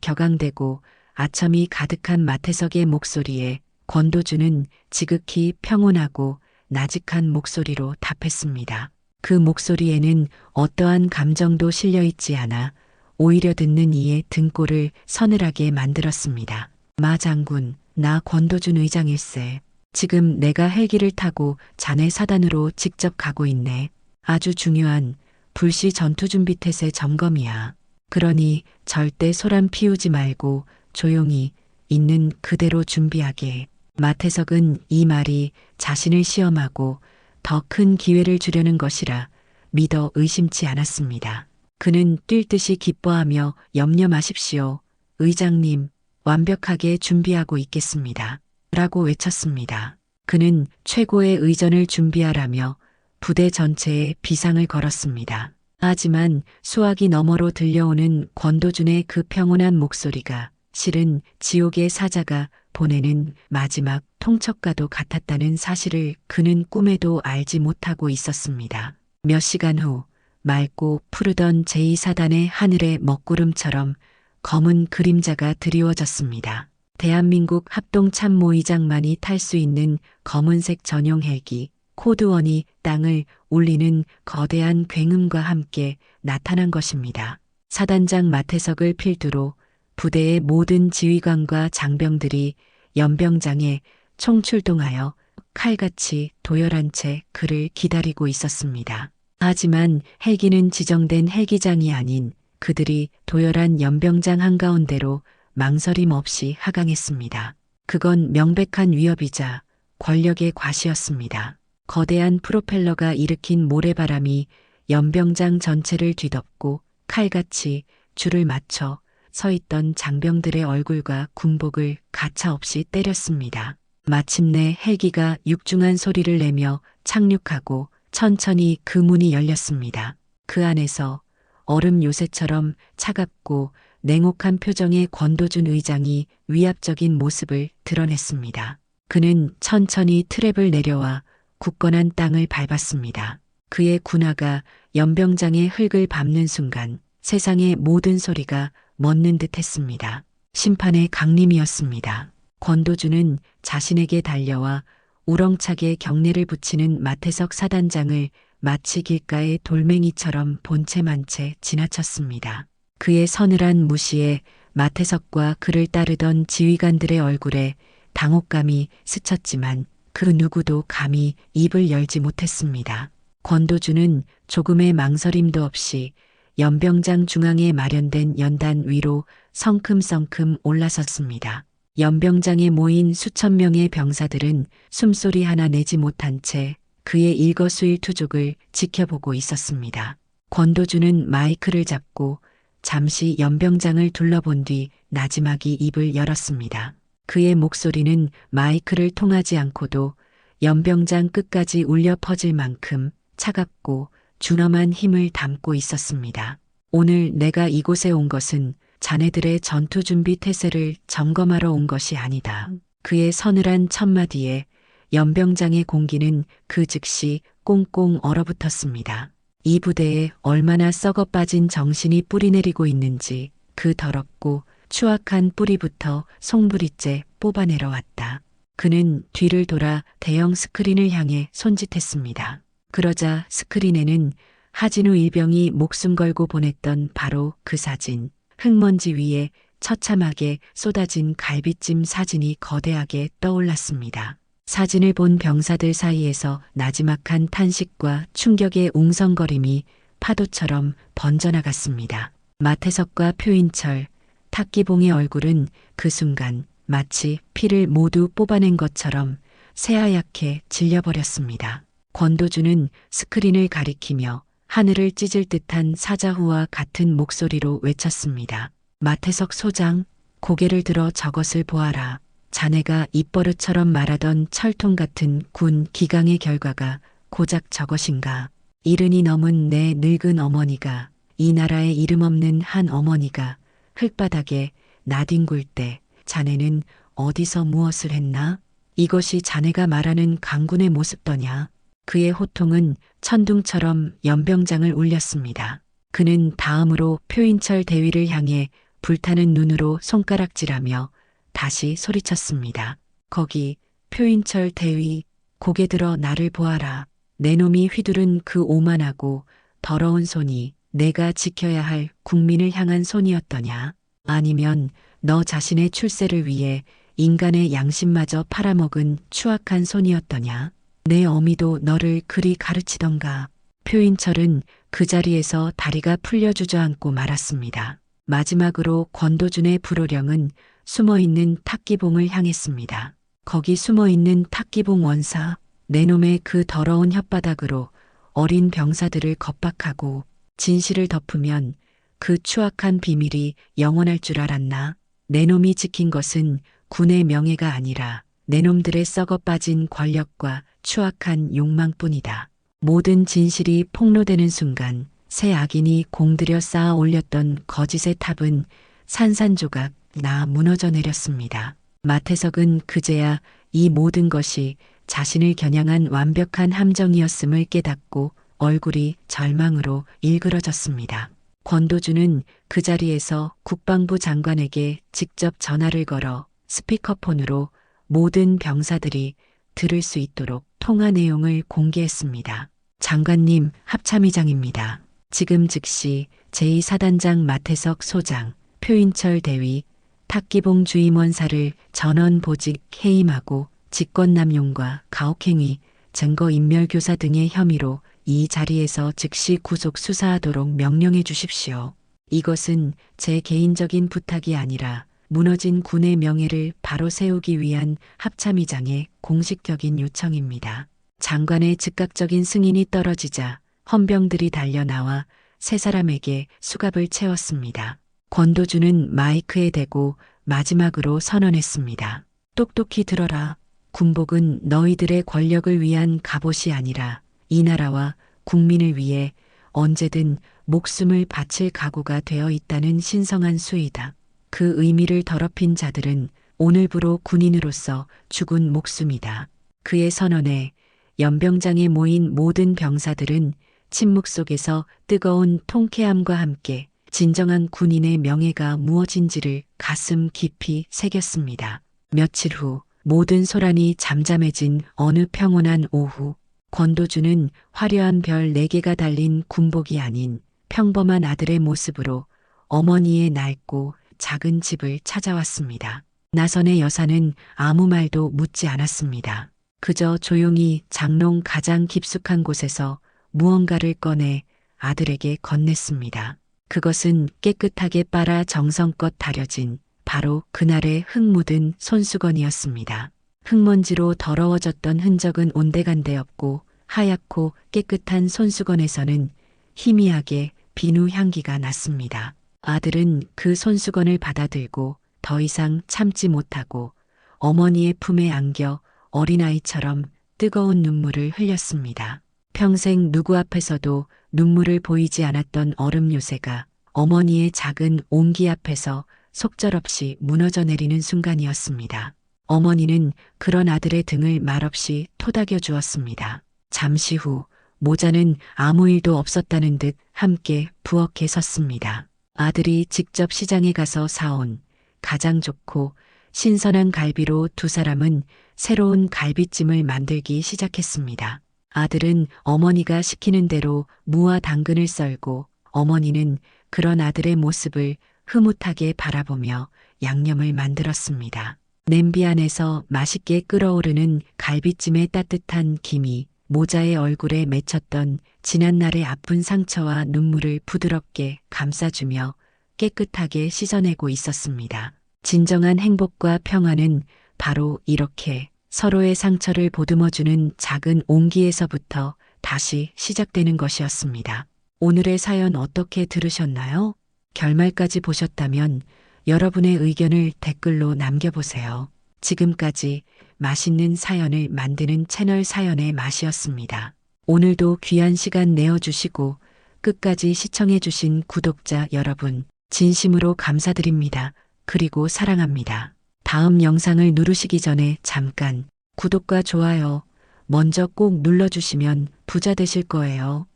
격앙되고 아첨이 가득한 마태석의 목소리에 권도준은 지극히 평온하고 나직한 목소리로 답했습니다. 그 목소리에는 어떠한 감정도 실려있지 않아 오히려 듣는 이의 등골을 서늘하게 만들었습니다. 마 장군, 나 권도준 의장일세. 지금 내가 헬기를 타고 자네 사단으로 직접 가고 있네. 아주 중요한 불시 전투준비태세 점검이야. 그러니 절대 소란 피우지 말고 조용히 있는 그대로 준비하게. 마태석은 이 말이 자신을 시험하고 더 큰 기회를 주려는 것이라 믿어 의심치 않았습니다. 그는 뛸 듯이 기뻐하며 염려 마십시오. 의장님, 완벽하게 준비하고 있겠습니다. 라고 외쳤습니다. 그는 최고의 의전을 준비하라며 부대 전체에 비상을 걸었습니다. 하지만 수화기 너머로 들려오는 권도준의 그 평온한 목소리가 실은 지옥의 사자가 보내는 마지막 통첩과도 같았다는 사실을 그는 꿈에도 알지 못하고 있었습니다. 몇 시간 후 맑고 푸르던 제2사단의 하늘의 먹구름처럼 검은 그림자가 드리워졌습니다. 대한민국 합동참모의장만이 탈 수 있는 검은색 전용 헬기 코드원이 땅을 울리는 거대한 굉음과 함께 나타난 것입니다. 사단장 마태석을 필두로 부대의 모든 지휘관과 장병들이 연병장에 총출동하여 칼같이 도열한 채 그를 기다리고 있었습니다. 하지만 헬기는 지정된 헬기장이 아닌 그들이 도열한 연병장 한가운데로 망설임 없이 하강했습니다. 그건 명백한 위협이자 권력의 과시였습니다. 거대한 프로펠러가 일으킨 모래바람이 연병장 전체를 뒤덮고 칼같이 줄을 맞춰 서 있던 장병들의 얼굴과 군복을 가차없이 때렸습니다. 마침내 헬기가 육중한 소리를 내며 착륙하고 천천히 그 문이 열렸습니다. 그 안에서 얼음 요새처럼 차갑고 냉혹한 표정의 권도준 의장이 위압적인 모습을 드러냈습니다. 그는 천천히 트랩을 내려와 굳건한 땅을 밟았습니다. 그의 군화가 연병장의 흙을 밟는 순간 세상의 모든 소리가 멎는 듯 했습니다. 심판의 강림이었습니다. 권도준은 자신에게 달려와 우렁차게 경례를 붙이는 마태석 사단장을 마치 길가의 돌멩이처럼 본체만 채 지나쳤습니다. 그의 서늘한 무시에 마태석과 그를 따르던 지휘관들의 얼굴에 당혹감이 스쳤지만 그 누구도 감히 입을 열지 못했습니다. 권도준은 조금의 망설임도 없이 연병장 중앙에 마련된 연단 위로 성큼성큼 올라섰습니다. 연병장에 모인 수천 명의 병사들은 숨소리 하나 내지 못한 채 그의 일거수일투족을 지켜보고 있었습니다. 권도준은 마이크를 잡고 잠시 연병장을 둘러본 뒤 나지막이 입을 열었습니다. 그의 목소리는 마이크를 통하지 않고도 연병장 끝까지 울려 퍼질 만큼 차갑고 준엄한 힘을 담고 있었습니다. 오늘 내가 이곳에 온 것은 자네들의 전투 준비 태세를 점검하러 온 것이 아니다. 그의 서늘한 첫마디에 연병장의 공기는 그 즉시 꽁꽁 얼어붙었습니다. 이 부대에 얼마나 썩어 빠진 정신이 뿌리내리고 있는지 그 더럽고 추악한 뿌리부터 송두리째 뽑아내러 왔다. 그는 뒤를 돌아 대형 스크린을 향해 손짓했습니다. 그러자 스크린에는 하진우 일병이 목숨 걸고 보냈던 바로 그 사진, 흙먼지 위에 처참하게 쏟아진 갈비찜 사진이 거대하게 떠올랐습니다. 사진을 본 병사들 사이에서 나지막한 탄식과 충격의 웅성거림이 파도처럼 번져나갔습니다. 마태석과 표인철, 탁기봉의 얼굴은 그 순간 마치 피를 모두 뽑아낸 것처럼 새하얗게 질려버렸습니다. 권도준은 스크린을 가리키며 하늘을 찢을 듯한 사자후와 같은 목소리로 외쳤습니다. 마태석 소장, 고개를 들어 저것을 보아라. 자네가 입버릇처럼 말하던 철통 같은 군 기강의 결과가 고작 저것인가. 이른이 넘은 내 늙은 어머니가, 이 나라에 이름 없는 한 어머니가 흙바닥에 나뒹굴 때 자네는 어디서 무엇을 했나? 이것이 자네가 말하는 강군의 모습더냐? 그의 호통은 천둥처럼 연병장을 울렸습니다. 그는 다음으로 표인철 대위를 향해 불타는 눈으로 손가락질하며 다시 소리쳤습니다. 거기 표인철 대위, 고개 들어 나를 보아라. 내 놈이 휘두른 그 오만하고 더러운 손이 내가 지켜야 할 국민을 향한 손이었더냐? 아니면 너 자신의 출세를 위해 인간의 양심마저 팔아먹은 추악한 손이었더냐? 내 어미도 너를 그리 가르치던가. 표인철은 그 자리에서 다리가 풀려 주저앉고 말았습니다. 마지막으로 권도준의 불호령은 숨어있는 탁기봉을 향했습니다. 거기 숨어있는 탁기봉 원사, 내 놈의 그 더러운 혓바닥으로 어린 병사들을 겁박하고 진실을 덮으면 그 추악한 비밀이 영원할 줄 알았나? 내 놈이 지킨 것은 군의 명예가 아니라 내 놈들의 썩어 빠진 권력과 추악한 욕망뿐이다. 모든 진실이 폭로되는 순간 새 악인이 공들여 쌓아 올렸던 거짓의 탑은 산산조각 나 무너져 내렸습니다. 마태석은 그제야 이 모든 것이 자신을 겨냥한 완벽한 함정이었음을 깨닫고 얼굴이 절망으로 일그러졌습니다. 권도준은 그 자리에서 국방부 장관에게 직접 전화를 걸어 스피커폰으로 모든 병사들이 들을 수 있도록 통화 내용을 공개했습니다. 장관님, 합참의장입니다. 지금 즉시 제2사단장 마태석 소장, 표인철 대위, 탁기봉 주임원사를 전원 보직 해임하고 직권남용과 가혹행위, 증거인멸교사 등의 혐의로 이 자리에서 즉시 구속 수사하도록 명령해 주십시오. 이것은 제 개인적인 부탁이 아니라 무너진 군의 명예를 바로 세우기 위한 합참의장의 공식적인 요청입니다. 장관의 즉각적인 승인이 떨어지자 헌병들이 달려나와 세 사람에게 수갑을 채웠습니다. 권도주는 마이크에 대고 마지막으로 선언했습니다. 똑똑히 들어라. 군복은 너희들의 권력을 위한 갑옷이 아니라 이 나라와 국민을 위해 언제든 목숨을 바칠 각오가 되어 있다는 신성한 수의다. 그 의미를 더럽힌 자들은 오늘부로 군인으로서 죽은 목숨이다. 그의 선언에 연병장에 모인 모든 병사들은 침묵 속에서 뜨거운 통쾌함과 함께 진정한 군인의 명예가 무엇인지를 가슴 깊이 새겼습니다. 며칠 후 모든 소란이 잠잠해진 어느 평온한 오후, 권도주는 화려한 별 4개가 달린 군복이 아닌 평범한 아들의 모습으로 어머니의 낡고 작은 집을 찾아왔습니다. 나선의 여사는 아무 말도 묻지 않았습니다. 그저 조용히 장롱 가장 깊숙한 곳에서 무언가를 꺼내 아들에게 건넸습니다. 그것은 깨끗하게 빨아 정성껏 다려진 바로 그날의 흙 묻은 손수건이었습니다. 흙먼지로 더러워졌던 흔적은 온데간데 없고 하얗고 깨끗한 손수건에서는 희미하게 비누 향기가 났습니다. 아들은 그 손수건을 받아들고 더 이상 참지 못하고 어머니의 품에 안겨 어린아이처럼 뜨거운 눈물을 흘렸습니다. 평생 누구 앞에서도 눈물을 보이지 않았던 얼음 요새가 어머니의 작은 옹기 앞에서 속절없이 무너져 내리는 순간이었습니다. 어머니는 그런 아들의 등을 말없이 토닥여 주었습니다. 잠시 후 모자는 아무 일도 없었다는 듯 함께 부엌에 섰습니다. 아들이 직접 시장에 가서 사온 가장 좋고 신선한 갈비로 두 사람은 새로운 갈비찜을 만들기 시작했습니다. 아들은 어머니가 시키는 대로 무와 당근을 썰고 어머니는 그런 아들의 모습을 흐뭇하게 바라보며 양념을 만들었습니다. 냄비 안에서 맛있게 끓어오르는 갈비찜의 따뜻한 김이 모자의 얼굴에 맺혔던 지난날의 아픈 상처와 눈물을 부드럽게 감싸주며 깨끗하게 씻어내고 있었습니다. 진정한 행복과 평화는 바로 이렇게 서로의 상처를 보듬어주는 작은 온기에서부터 다시 시작되는 것이었습니다. 오늘의 사연 어떻게 들으셨나요? 결말까지 보셨다면 여러분의 의견을 댓글로 남겨보세요. 지금까지 맛있는 사연을 만드는 채널 사연의 맛이었습니다. 오늘도 귀한 시간 내어주시고 끝까지 시청해주신 구독자 여러분, 진심으로 감사드립니다. 그리고 사랑합니다. 다음 영상을 누르시기 전에 잠깐 구독과 좋아요 먼저 꼭 눌러주시면 부자 되실 거예요.